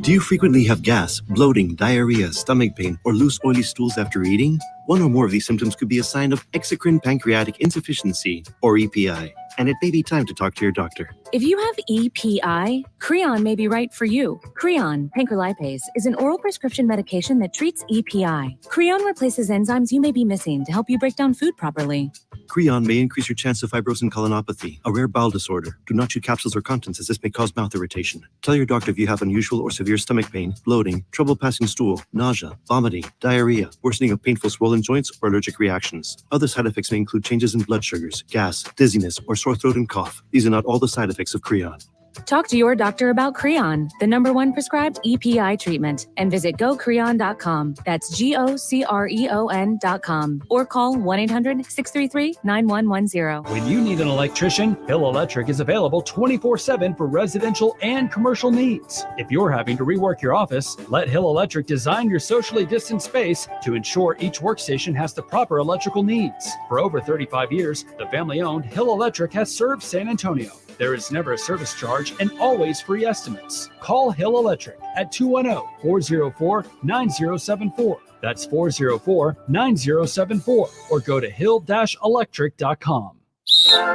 Do you frequently have gas, bloating, diarrhea, stomach pain, or loose oily stools after eating? One or more of these symptoms could be a sign of exocrine pancreatic insufficiency, or EPI, and it may be time to talk to your doctor. If you have EPI, Creon may be right for you. Creon, pancrelipase, is an oral prescription medication that treats EPI. Creon replaces enzymes you may be missing to help you break down food properly. Creon may increase your chance of fibrosing colonopathy, a rare bowel disorder. Do not chew capsules or contents as this may cause mouth irritation. Tell your doctor if you have unusual or severe stomach pain, bloating, trouble passing stool, nausea, vomiting, diarrhea, worsening of painful swollen joints, or allergic reactions. Other side effects may include changes in blood sugars, gas, dizziness, or sore throat and cough. These are not all the side effects of Creon. Talk to your doctor about Creon, the #1 prescribed EPI treatment, and visit gocreon.com. That's GOCREON.com. Or call 1-800-633-9110. When you need an electrician, Hill Electric is available 24/7 for residential and commercial needs. If you're having to rework your office, let Hill Electric design your socially distanced space to ensure each workstation has the proper electrical needs. For over 35 years, the family-owned Hill Electric has served San Antonio. There is never a service charge and always free estimates. Call Hill Electric at 210-404-9074. That's 404-9074. Or go to hill-electric.com.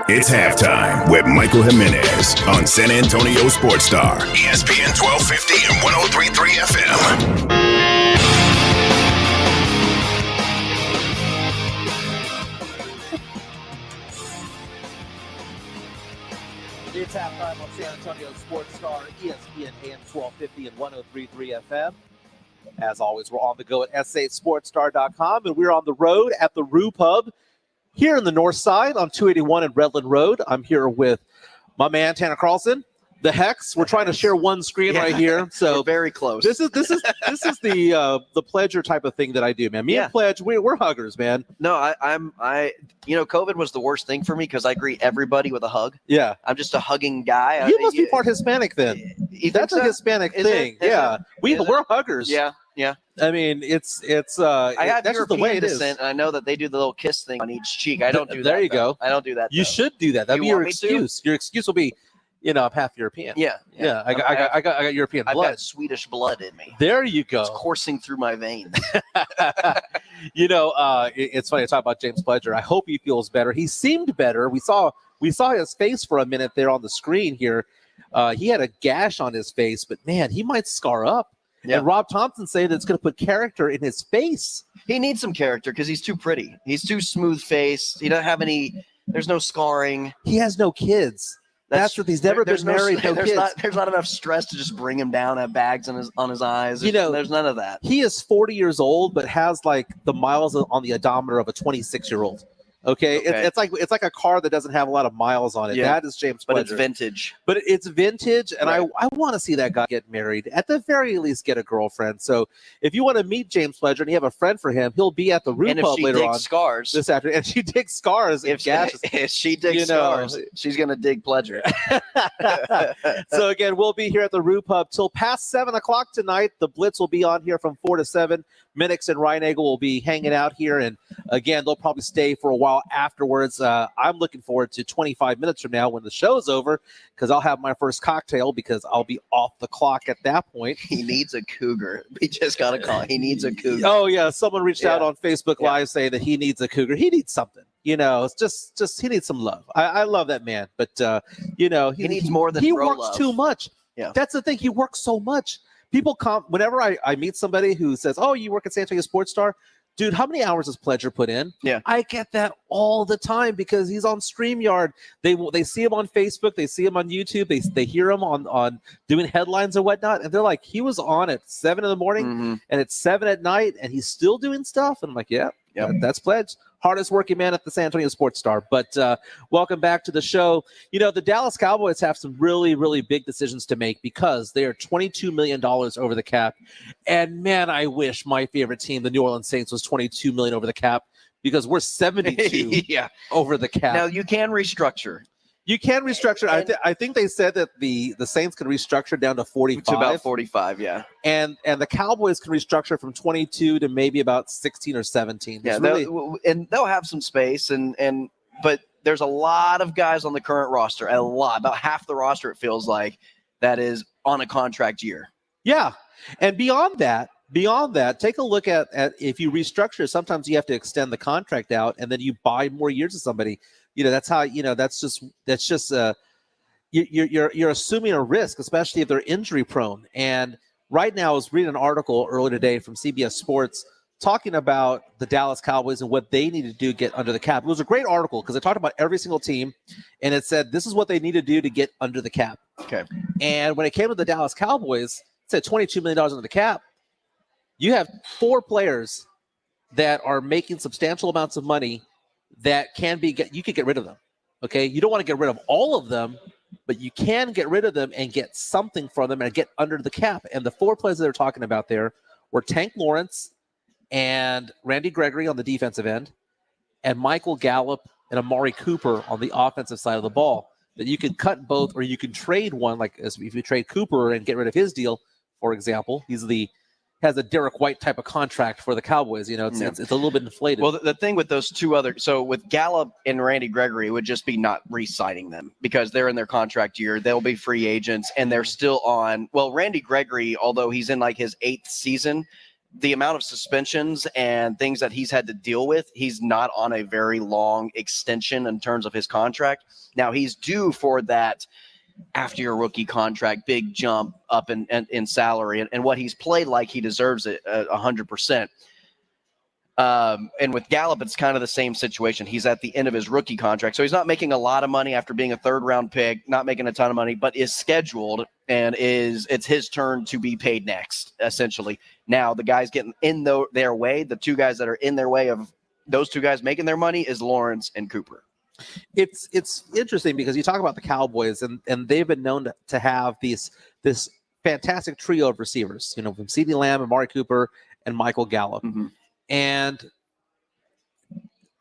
It's halftime with Michael Jimenez on San Antonio Sports Star, ESPN 1250 and 103.3 FM. It's halftime on San Antonio Sports Star, ESPN AM 1250 and 103.3 FM. As always, we're on the go at sa8sportstar.com, and we're on the road at the Rue Pub here in the north side on 281 and Redland Road. I'm here with my man, Tanner Carlson, the Hex. We're trying to share one screen right here, so we're very close. This is the Pledger type of thing that I do, man. Me and Pledge, we're huggers, man. No, I COVID was the worst thing for me because I greet everybody with a hug. Yeah, I'm just a hugging guy. You must be part Hispanic then. That's a Hispanic thing. Yeah, we're huggers. Yeah. I mean, it's I have that's just the European way it is. descent, and I know that they do the little kiss thing on each cheek. I don't do that. There you go. I don't do that. You should do that. That'd be You your want me to? excuse. Your excuse will be, I'm half European. Yeah. I got European I've blood. got Swedish blood in me. There you go. It's coursing through my veins. It's funny to talk about James Pledger. I hope he feels better. He seemed better. We saw his face for a minute there on the screen here. He had a gash on his face, but man, he might scar up. Yeah. And Rob Thompson saying that it's going to put character in his face. He needs some character because he's too pretty. He's too smooth faced. He doesn't have any. There's no scarring. He has no kids. That's what he's never been married. No kids. There's not enough stress to just bring him down. Have bags on his eyes. There's none of that. He is 40 years old, but has like the miles on the odometer of a 26-year-old. Okay. It's like a car that doesn't have a lot of miles on it. Yeah. That is James Pledger. But it's vintage. But it's vintage, and Right. I want to see that guy get married. At the very least, get a girlfriend. So if you want to meet James Pledger and you have a friend for him, he'll be at the Root And if Pub she later digs on scars, this afternoon. And she digs scars. if she digs scars, she's gonna dig Pledger. So again, we'll be here at the Root Pub till past 7 o'clock tonight. The Blitz will be on here from 4 to 7. Minix and Reinagel will be hanging out here, and again, they'll probably stay for a while afterwards. I'm looking forward to 25 minutes from now when the show's over, because I'll have my first cocktail because I'll be off the clock at that point. He needs a cougar. We just got a call. He needs a cougar. Oh yeah, someone reached out on Facebook Live saying that he needs a cougar. He needs something. It's just he needs some love. I love that man, but he needs more than he bro works love. too much. Yeah, that's the thing. He works so much. People come whenever I meet somebody who says, "Oh, you work at San Antonio Sports Star." Dude, how many hours does Pledger put in? Yeah. I get that all the time because he's on StreamYard. They see him on Facebook. They see him on YouTube. They hear him on doing headlines or whatnot. And they're like, he was on at 7 in the morning and it's 7 at night and he's still doing stuff. And I'm like, yeah, that's Pledge. Hardest working man at the San Antonio Sports Star. But welcome back to the show. The Dallas Cowboys have some really, really big decisions to make because they are $22 million over the cap. And man, I wish my favorite team, the New Orleans Saints, was $22 million over the cap because we're 72 over the cap. Now you can restructure. You can restructure. I think they said that the Saints can restructure down to 45. To about 45, yeah. And the Cowboys can restructure from 22 to maybe about 16 or 17. Yeah, they'll have some space, but there's a lot of guys on the current roster, about half the roster it feels like, that is on a contract year. Yeah, and beyond that, take a look at if you restructure. Sometimes you have to extend the contract out, and then you buy more years of somebody. That's how, that's just you're assuming a risk, especially if they're injury prone. And right now I was reading an article earlier today from CBS Sports talking about the Dallas Cowboys and what they need to do to get under the cap. It was a great article because it talked about every single team and it said, this is what they need to do to get under the cap. Okay. And when it came to the Dallas Cowboys, it said $22 million under the cap. You have 4 players that are making substantial amounts of money that you could get rid of them. Okay. You don't want to get rid of all of them, but you can get rid of them and get something from them and get under the cap. And the 4 players that they're talking about there were Tank Lawrence and Randy Gregory on the defensive end and Michael Gallup and Amari Cooper on the offensive side of the ball. That you can cut both, or you can trade one, like if you trade Cooper and get rid of his deal, for example, has a Derek White type of contract for the Cowboys. It's a little bit inflated. Well, the thing with those 2 so with Gallup and Randy Gregory, it would just be not re-signing them because they're in their contract year. They'll be free agents and they're still on. Well, Randy Gregory, although he's in like his 8th season, the amount of suspensions and things that he's had to deal with, he's not on a very long extension in terms of his contract. Now he's due for that after your rookie contract, big jump up in salary, and what he's played like, he deserves it 100%. And with Gallup, it's kind of the same situation. He's at the end of his rookie contract, so he's not making a lot of money after being a 3rd-round pick, not making a ton of money, but is scheduled and it's his turn to be paid next, essentially. Now the guys getting in their way, the 2 guys that are in their way of those 2 guys making their money is Lawrence and Cooper. It's interesting because you talk about the Cowboys, and they've been known to have this fantastic trio of receivers, from CeeDee Lamb, Amari Cooper, and Michael Gallup. And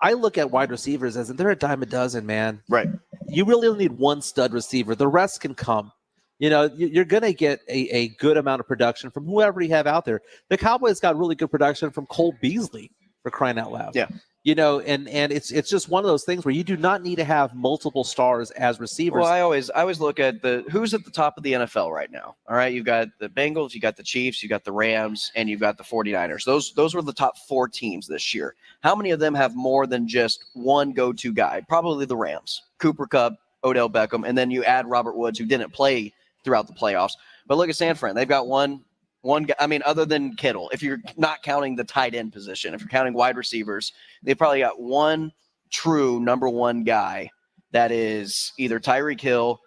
I look at wide receivers as they're a dime a dozen, man. Right. You really only need one stud receiver. The rest can come. You're going to get a good amount of production from whoever you have out there. The Cowboys got really good production from Cole Beasley, for crying out loud. Yeah. And it's just one of those things where you do not need to have multiple stars as receivers. Well, I always look at who's at the top of the NFL right now. All right, you've got the Bengals, you got the Chiefs, you got the Rams, and you've got the 49ers. Those were the top 4 teams this year. How many of them have more than just one go-to guy? Probably the Rams. Cooper Kupp, Odell Beckham, and then you add Robert Woods, who didn't play throughout the playoffs. But look at San Fran. They've got one guy, other than Kittle, if you're not counting the tight end position, if you're counting wide receivers, they've probably got one true number one guy that is either Tyreek Hill,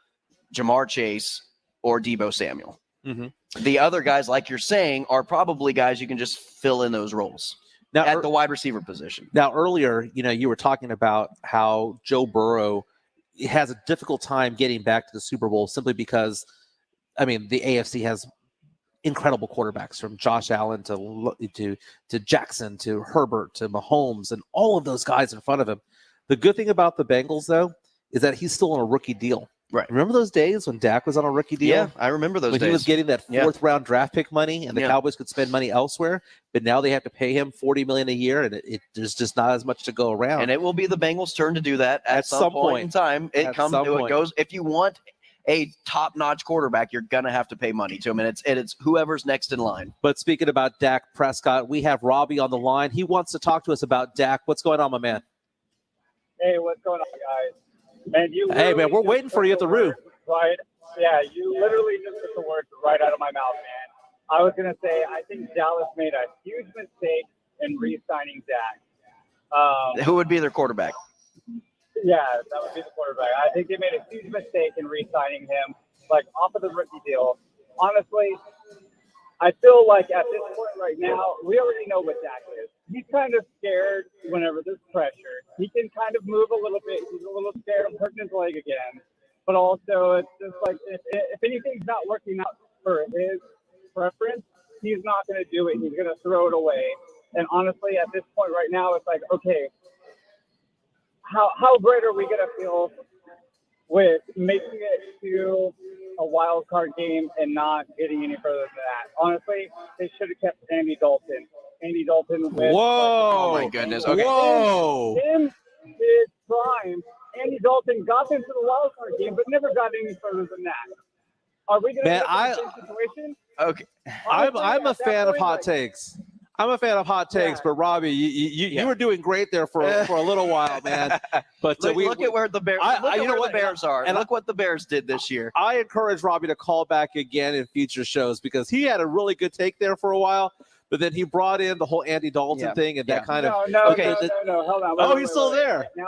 Jamar Chase, or Deebo Samuel. The other guys, like you're saying, are probably guys you can just fill in those roles now at the wide receiver position. Now, earlier, you were talking about how Joe Burrow has a difficult time getting back to the Super Bowl simply because, the AFC has incredible quarterbacks, from Josh Allen to Jackson to Herbert to Mahomes and all of those guys in front of him. The good thing about the Bengals, though, is that he's still on a rookie deal. Right. Remember those days when Dak was on a rookie deal? Yeah, I remember those days. When he was getting that fourth-round draft pick money, and the Cowboys could spend money elsewhere, but now they have to pay him $40 million a year, and there's just not as much to go around. And it will be the Bengals' turn to do that at some point in time. It goes. If you want a top-notch quarterback, you're gonna have to pay money to him, and it's whoever's next in line. But speaking about Dak Prescott, we have Robbie on the line. He wants to talk to us about Dak. What's going on, my man? Hey, what's going on, guys? Man, we're waiting for you at the roof. Right? Yeah, you literally just took the words right out of my mouth, man. I was gonna say I think Dallas made a huge mistake in re-signing Dak. Who would be their quarterback? Yeah, that would be the quarterback. I think they made a huge mistake in re-signing him, off of the rookie deal. Honestly, I feel like at this point right now, we already know what Dak is. He's kind of scared whenever there's pressure. He can kind of move a little bit. He's a little scared of hurting his leg again. But also, it's just if anything's not working out for his preference, he's not going to do it. He's going to throw it away. And honestly, at this point right now, it's okay, how great are we going to feel with making it to a wild card game and not getting any further than that? Honestly, they should have kept Andy Dalton. Whoa! Oh my goodness! Okay. Whoa! In his prime, Andy Dalton got them to the wild card game, but never got any further than that. Are we going to get the same situation? Okay. I'm a fan of hot takes. I'm a fan of hot takes, but Robbie, you were doing great there for a little while, man. But look at where the Bears. The Bears are, and look what the Bears did this year. I encourage Robbie to call back again in future shows because he had a really good take there for a while, but then he brought in the whole Andy Dalton thing, and that kind of no, hold on. He's still there. Now,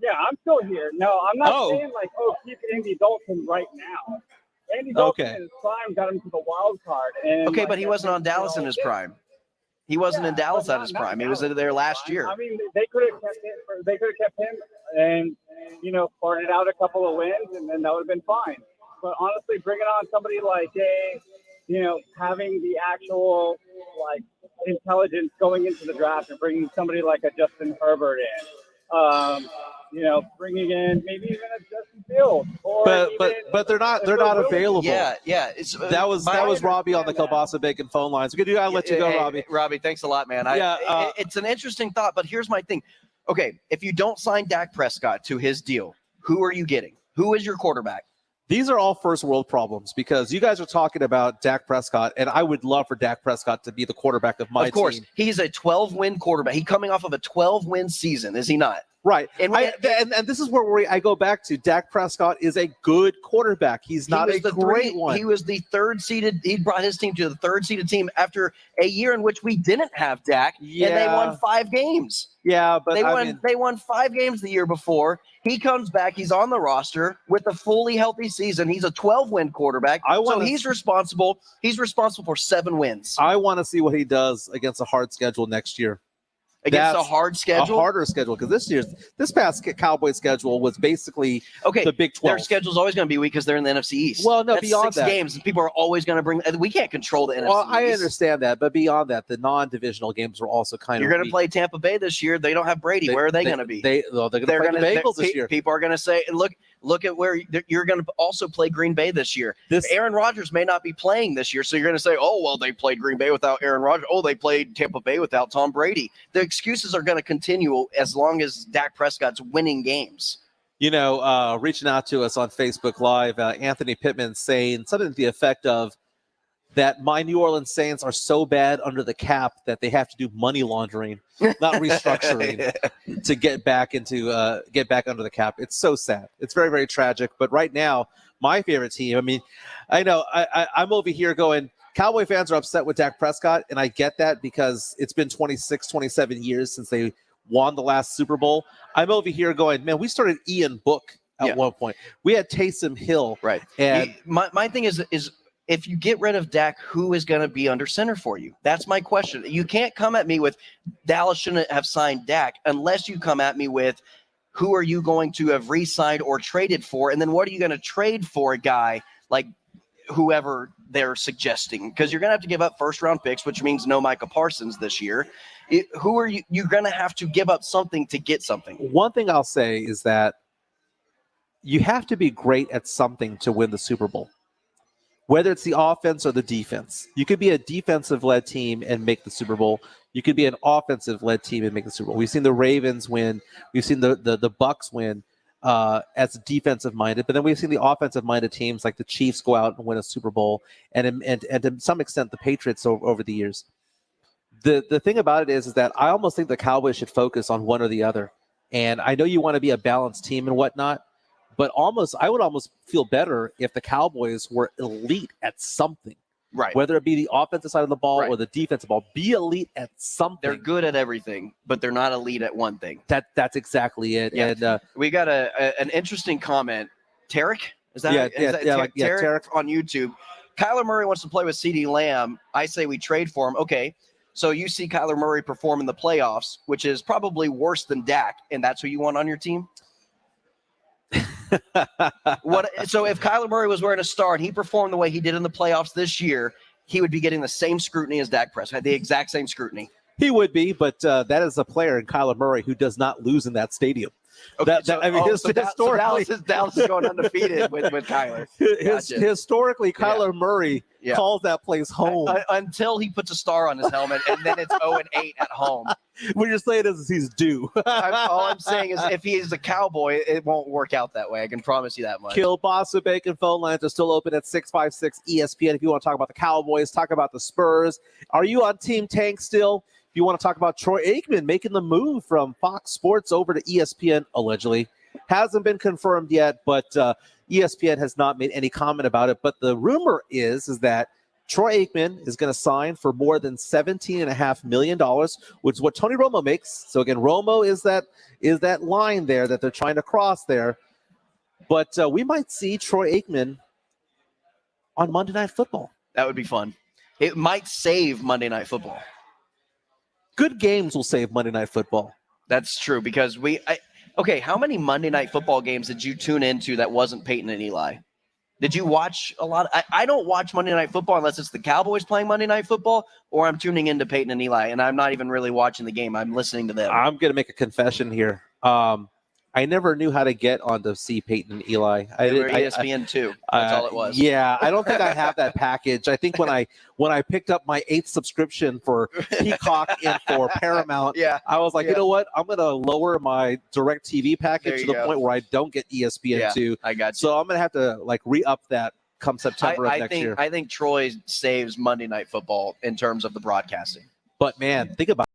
yeah, I'm still here. No, I'm not saying keep Andy Dalton right now. Andy Dalton in his prime got him to the wild card, and but he wasn't on Dallas in his prime. He wasn't in Dallas at his prime. He was there last year. They could have kept him. They could have kept him, and farted out a couple of wins, and then that would have been fine. But honestly, bringing on somebody like having the actual intelligence going into the draft, and bringing somebody like a Justin Herbert in, bringing in maybe even a Justin Fields. But they're not available. Yeah. That was Robbie on the Kielbasa Bacon phone lines. We gotta let you go, Robbie. Robbie, thanks a lot, man. It's an interesting thought, but here's my thing. Okay, if you don't sign Dak Prescott to his deal, who are you getting? Who is your quarterback? These are all first world problems because you guys are talking about Dak Prescott, and I would love for Dak Prescott to be the quarterback of my team. Of course, he's a 12-win quarterback. He's coming off of a 12-win season, is he not? Right. And this is where I go back to. Dak Prescott is a good quarterback. He's not a great one. He was the third seeded. He brought his team to the third seeded team after a year in which we didn't have Dak, and they won 5 games. Yeah, but they won 5 games the year before. He comes back. He's on the roster with a fully healthy season. He's a 12-win quarterback. He's responsible. He's responsible for 7 wins. I want to see what he does against a hard schedule next year. against That's a hard schedule. A harder schedule, because this past Cowboys schedule was basically the Big 12. Their schedule's always going to be weak because they're in the NFC East. Well, no, that's beyond 6 that, games, and people are always going to bring. We can't control the NFC. Well, I East. understand that, but beyond that, the non-divisional games were also kind You're of. going to play Tampa Bay this year. They don't have Brady. Where are they going to be? They're going to play the Bengals this year. People are going to say, look at where you're going to also play Green Bay this year. Aaron Rodgers may not be playing this year, so you're going to say, oh, well, they played Green Bay without Aaron Rodgers. Oh, they played Tampa Bay without Tom Brady. The excuses are going to continue as long as Dak Prescott's winning games. Reaching out to us on Facebook Live, Anthony Pittman saying something to the effect of that my New Orleans Saints are so bad under the cap that they have to do money laundering, not restructuring, to get back under the cap. It's so sad. It's very, very tragic. But right now, my favorite team, I mean, I know I'm over here going, Cowboy fans are upset with Dak Prescott, and I get that because it's been 26, 27 years since they won the last Super Bowl. I'm over here going, man, we started Ian Book at one point. We had Taysom Hill. Right. And my thing is if you get rid of Dak, who is going to be under center for you? That's my question. You can't come at me with Dallas shouldn't have signed Dak unless you come at me with who are you going to have re-signed or traded for, and then what are you going to trade for a guy like whoever they're suggesting? Because you're going to have to give up first-round picks, which means no Micah Parsons this year. Who are you? You're going to have to give up something to get something. One thing I'll say is that you have to be great at something to win the Super Bowl, whether it's the offense or the defense. You could be a defensive-led team and make the Super Bowl. You could be an offensive-led team and make the Super Bowl. We've seen the Ravens win. We've seen the Bucks win as defensive-minded, but then we've seen the offensive-minded teams like the Chiefs go out and win a Super Bowl, and to some extent the Patriots over the years. The thing about it is that I almost think the Cowboys should focus on one or the other. And I know you want to be a balanced team and whatnot, but I would almost feel better if the Cowboys were elite at something. Right. Whether it be the offensive side of the ball or the defensive ball, be elite at something. They're good at everything, but they're not elite at one thing. That's exactly it. Yeah. And we got an interesting comment. Tarek? Is that Tarek on YouTube? Kyler Murray wants to play with CeeDee Lamb. I say we trade for him. Okay. So you see Kyler Murray perform in the playoffs, which is probably worse than Dak, and that's who you want on your team? So if Kyler Murray was wearing a star and he performed the way he did in the playoffs this year, he would be getting the same scrutiny as Dak Prescott, the exact same scrutiny. He would be, but that is a player in Kyler Murray who does not lose in that stadium. Okay, Dallas is going undefeated with Kyler. Historically, Kyler Murray calls that place home. Until he puts a star on his helmet, and then it's 0-8 at home. What you're saying is he's due. All I'm saying is if he is a Cowboy, it won't work out that way. I can promise you that much. Kielbasa Bacon phone lines are still open at 656 ESPN. If you want to talk about the Cowboys, talk about the Spurs. Are you on Team Tank still? If you want to talk about Troy Aikman making the move from Fox Sports over to ESPN, allegedly. Hasn't been confirmed yet, but ESPN has not made any comment about it. But the rumor is that Troy Aikman is going to sign for more than $17.5 million, which is what Tony Romo makes. So again, Romo is that line there that they're trying to cross there. But we might see Troy Aikman on Monday Night Football. That would be fun. It might save Monday Night Football. Good games will save Monday Night Football. That's true because how many Monday Night Football games did you tune into that wasn't Peyton and Eli? Did you watch a lot? I don't watch Monday Night Football unless it's the Cowboys playing Monday Night Football or I'm tuning into Peyton and Eli, and I'm not even really watching the game. I'm listening to them. I'm going to make a confession here. I never knew how to get on to see Peyton and Eli. They were ESPN 2. That's all it was. Yeah, I don't think I have that package. I think when I picked up my 8th subscription for Peacock and for Paramount, I was like, you know what? I'm going to lower my DirecTV package to the point where I don't get ESPN 2. I got you. So I'm going to have to re-up that come September of next year. I think Troy saves Monday Night Football in terms of the broadcasting. But, man, think about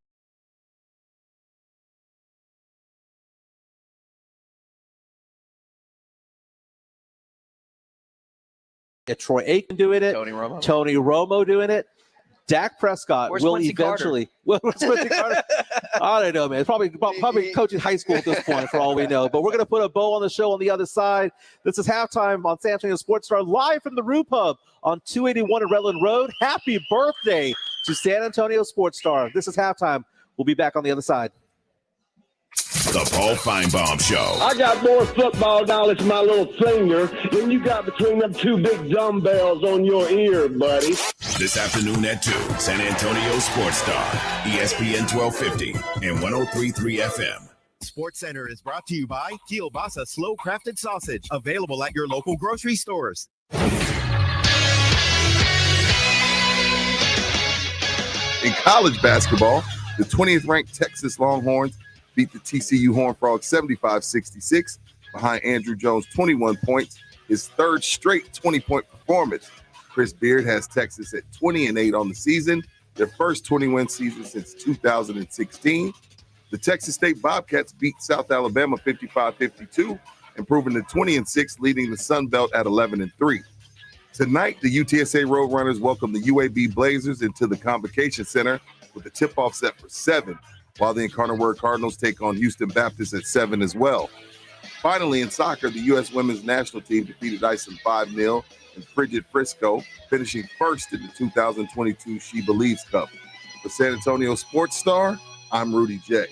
Troy Aikman doing it, Tony Romo doing it, Dak Prescott will eventually. Quincy Carter? I don't know, man. Probably coaching high school at this point, for all we know. But we're going to put a bow on the show on the other side. This is halftime on San Antonio Sports Star, live from the Roo Pub on 281 Redland Road. Happy birthday to San Antonio Sports Star. This is halftime We'll be back on the other side. The Paul Feinbaum Show. I got more football knowledge in my little finger than you got between them two big dumbbells on your ear, buddy. This afternoon at 2, San Antonio Sports Star, ESPN 1250 and 103.3 FM. Sports Center is brought to you by Kielbasa Slow Crafted Sausage, available at your local grocery stores. In college basketball, the 20th ranked Texas Longhorns beat the TCU Horned Frogs 75-66 behind Andrew Jones' 21 points, his third straight 20-point performance. Chris Beard has Texas at 20-8 on the season, their first 20-win season since 2016. The Texas State Bobcats beat South Alabama 55-52, improving to 20-6, leading the Sun Belt at 11-3. Tonight, the UTSA Roadrunners welcome the UAB Blazers into the Convocation Center with a tip-off set for 7, while the Incarnate Word Cardinals take on Houston Baptist at 7 as well. Finally, in soccer, the U.S. women's national team defeated Iceland 5-0 in Frigid Frisco, finishing first in the 2022 She Believes Cup. For San Antonio Sports Star, I'm Rudy J.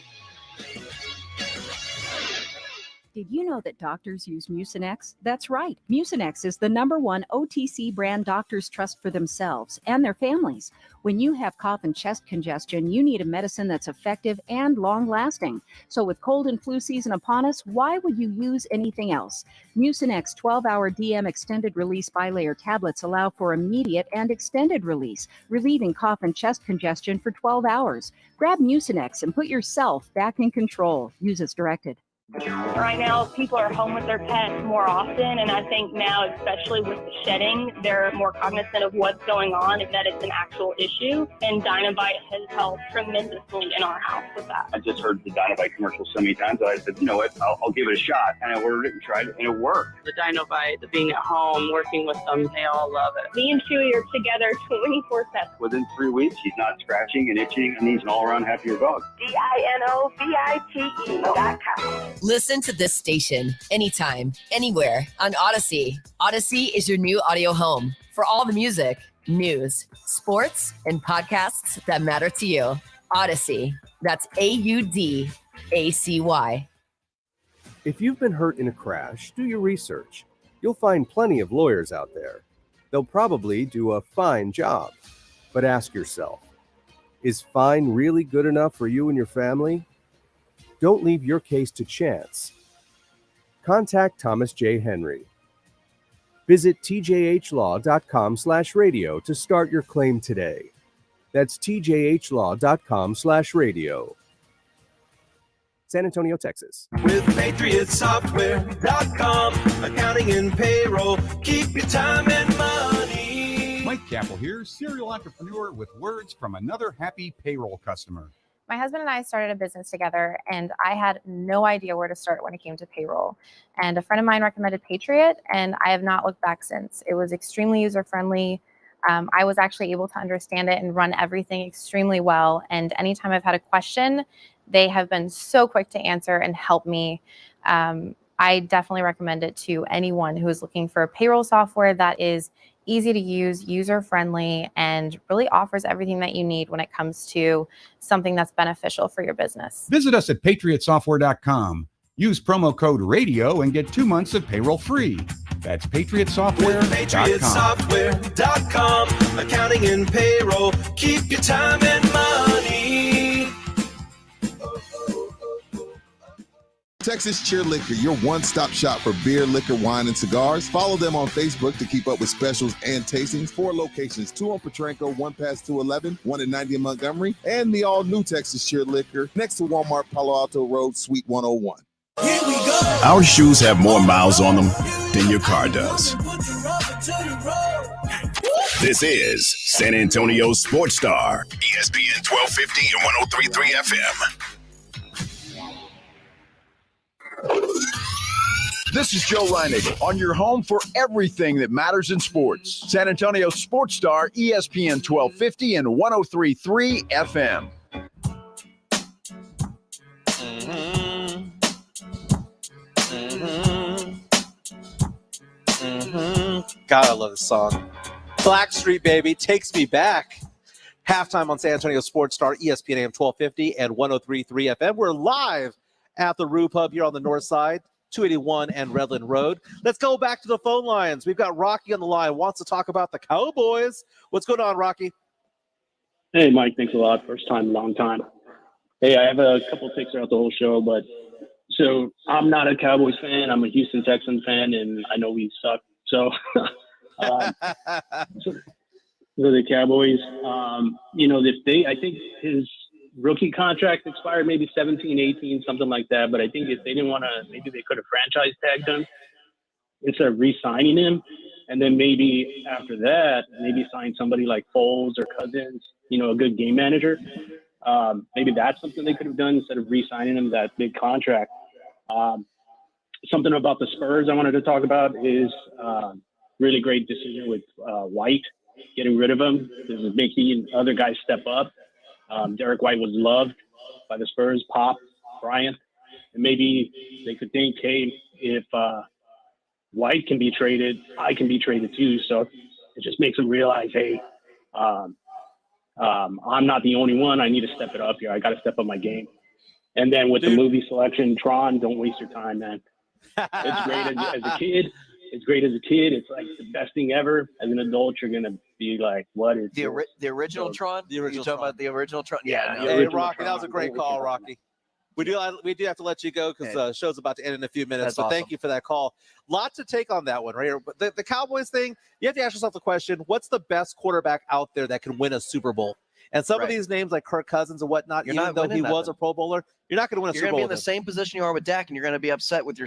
Did you know that doctors use Mucinex? That's right. Mucinex is the #1 OTC brand doctors trust for themselves and their families. When you have cough and chest congestion, you need a medicine that's effective and long-lasting. So with cold and flu season upon us, why would you use anything else? Mucinex 12-hour DM extended release bilayer tablets allow for immediate and extended release, relieving cough and chest congestion for 12 hours. Grab Mucinex and put yourself back in control. Use as directed. Right now, people are home with their pets more often, and I think now, especially with the shedding, they're more cognizant of what's going on and that it's an actual issue, and Dynavite has helped tremendously in our house with that. I just heard the Dynavite commercial so many times, I said, you know what, I'll give it a shot, and I ordered it and tried it, and it worked. The Dynavite, the being at home, working with them, they all love it. Me and Chewy are together 24/7. Within 3 weeks, he's not scratching and itching, and he's an all-around happier dog. DINOVITE.com. Listen to this station anytime, anywhere on Odyssey. Odyssey is your new audio home for all the music, news, sports, and podcasts that matter to you. Odyssey. That's AUDACY. If you've been hurt in a crash, do your research. You'll find plenty of lawyers out there. They'll probably do a fine job. But ask yourself, is fine really good enough for you and your family? Don't leave your case to chance. Contact Thomas J. Henry. Visit tjhlaw.com/radio to start your claim today. That's tjhlaw.com/radio. San Antonio, Texas. With PatriotSoftware.com, accounting and payroll, keep your time and money. Mike Capel here, serial entrepreneur with words from another happy payroll customer. My husband and I started a business together, and I had no idea where to start when it came to payroll. And a friend of mine recommended Patriot, and I have not looked back since. It was extremely user-friendly. I was actually able to understand it and run everything extremely well. And anytime I've had a question, they have been so quick to answer and help me. I definitely recommend it to anyone who is looking for payroll software that is easy to use, user-friendly, and really offers everything that you need when it comes to something that's beneficial for your business. Visit us at PatriotSoftware.com. Use promo code RADIO and get 2 months of payroll free. That's PatriotSoftware.com. PatriotSoftware.com, accounting and payroll, keep your time and money. Texas Cheer Liquor, your one-stop shop for beer, liquor, wine, and cigars. Follow them on Facebook to keep up with specials and tastings. 4 locations, 2 on Petranco, 1 past 211, 1 in 90 in Montgomery, and the all-new Texas Cheer Liquor next to Walmart Palo Alto Road, Suite 101. Here we go. Our shoes have more miles on them than your car does. This is San Antonio Sports Star, ESPN 1250 and 103.3 FM. This is Joe Reiniger on your home for everything that matters in sports. San Antonio Sports Star, ESPN 1250 and 103.3 FM. God, I love this song. Blackstreet Baby takes me back. Halftime on San Antonio Sports Star, ESPN AM 1250 and 103.3 FM. We're live at the Rue Pub here on the north side, 281 and Redland Road. Let's go back to the phone lines. We've got Rocky on the line, wants to talk about the Cowboys. What's going on, Rocky? Hey, Mike, thanks a lot. First time, long time. Hey, I have a couple of takes throughout the whole show, but so I'm not a Cowboys fan. I'm a Houston Texans fan, and I know we suck. So, so the Cowboys, I think his rookie contract expired maybe 17, 18, something like that. But I think if they didn't want to, maybe they could have franchise tagged him instead of re-signing him. And then maybe after that, maybe sign somebody like Foles or Cousins, a good game manager. Maybe that's something they could have done instead of re-signing him that big contract. Something about the Spurs I wanted to talk about is really great decision with White, getting rid of him. This is making other guys step up. Derek White was loved by the Spurs, Pop, Bryant. And maybe they could think, hey, if White can be traded, I can be traded too. So it just makes them realize, hey, I'm not the only one. I need to step it up here. I got to step up my game. And then with the movie selection, Tron, don't waste your time, man. It's great as a kid. It's great as a kid. It's like the best thing ever. As an adult, you're going to be like, what is the original Tron? The original You're talking about the original Tron? Yeah. No, Hey, Rocky, that was a great call, Rocky. We do have to let you go because the show's about to end in a few minutes. That's so awesome. Thank you for that call. Lot to take on that one, right? But the Cowboys thing, you have to ask yourself the question, what's the best quarterback out there that can win a Super Bowl? And some of these names like Kirk Cousins and whatnot, You're even not though he winning was a nothing. Pro Bowler, you're not going to win a You're Super going to Bowl. be in the same position you are with Dak, and you're going to be upset with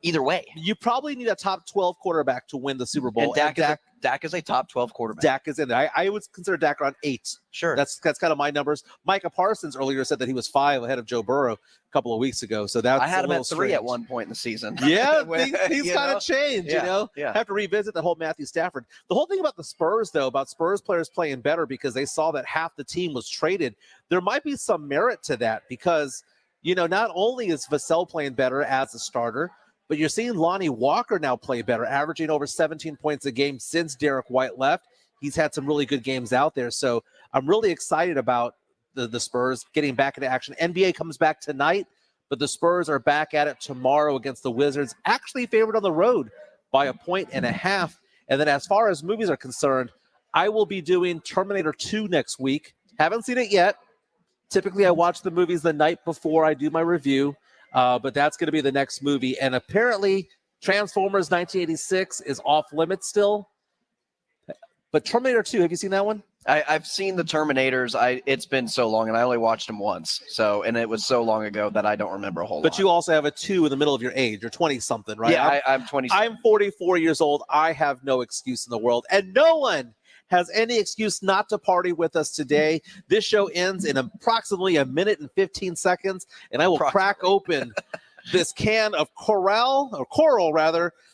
either way. You probably need a top 12 quarterback to win the Super Bowl. And Dak is a top 12 quarterback. Dak is in there. I would consider Dak around 8. Sure. That's kind of my numbers. Micah Parsons earlier said that he was 5 ahead of Joe Burrow a couple of weeks ago. So that's I had a him little at 3 strange. at one point in the season. Yeah, When- things kind of change, Yeah. Have to revisit the whole Matthew Stafford. The whole thing about the Spurs, though, about Spurs players playing better because they saw that half the team was traded, there might be some merit to that because, not only is Vassell playing better as a starter, but you're seeing Lonnie Walker now play better, averaging over 17 points a game since Derek White left. He's had some really good games out there. So I'm really excited about the Spurs getting back into action. NBA comes back tonight, but the Spurs are back at it tomorrow against the Wizards, actually favored on the road by 1.5. And then as far as movies are concerned, I will be doing Terminator 2 next week. Haven't seen it yet. Typically, I watch the movies the night before I do my review. But that's going to be the next movie. And apparently Transformers 1986 is off limits still. But Terminator 2, have you seen that one? I've seen the Terminators. It's been so long, and I only watched them once. And it was so long ago that I don't remember a whole lot. But you also have a 2 in the middle of your age. You're 20-something, right? Yeah, I'm 20. I'm 44 years old. I have no excuse in the world. And no one has any excuse not to party with us today. This show ends in approximately 1 minute and 15 seconds, and I will crack open this can of Coral,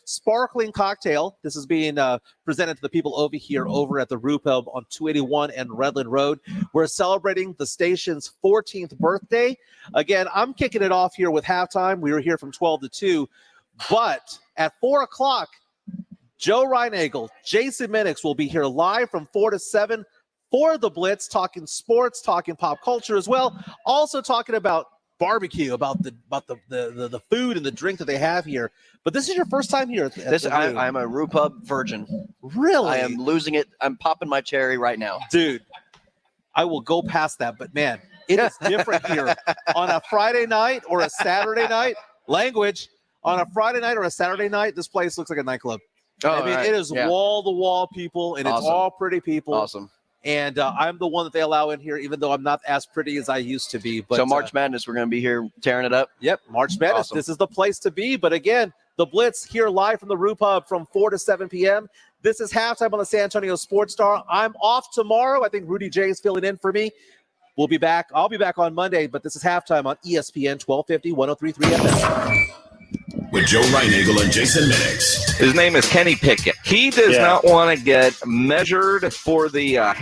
sparkling cocktail. This is being presented to the people over at the Rue Pub on 281 and Redland Road. We're celebrating the station's 14th birthday. Again, I'm kicking it off here with halftime. We were here from 12 to 2, but at 4 o'clock, Joe Reinagel, Jason Minix will be here live from 4 to 7 for the Blitz, talking sports, talking pop culture as well, also talking about barbecue, about the food and the drink that they have here. But this is your first time here. I'm a Rue Pub virgin. Really? I am losing it. I'm popping my cherry right now. Dude, I will go past that, but man, it is different here on a Friday night or a Saturday night. On a Friday night or a Saturday night, this place looks like a nightclub. It is wall-to-wall people, and it's all pretty people. Awesome. And I'm the one that they allow in here, even though I'm not as pretty as I used to be. But so March Madness, we're going to be here tearing it up. Yep, March Madness. Awesome. This is the place to be. But again, the Blitz here live from the Rue Pub from 4 to 7 p.m. This is halftime on the San Antonio Sports Star. I'm off tomorrow. I think Rudy J is filling in for me. We'll be back. I'll be back on Monday, but this is halftime on ESPN 1250, 103.3 FM. With Joe Reinagel and Jason Minix. His name is Kenny Pickett. He does not want to get measured for the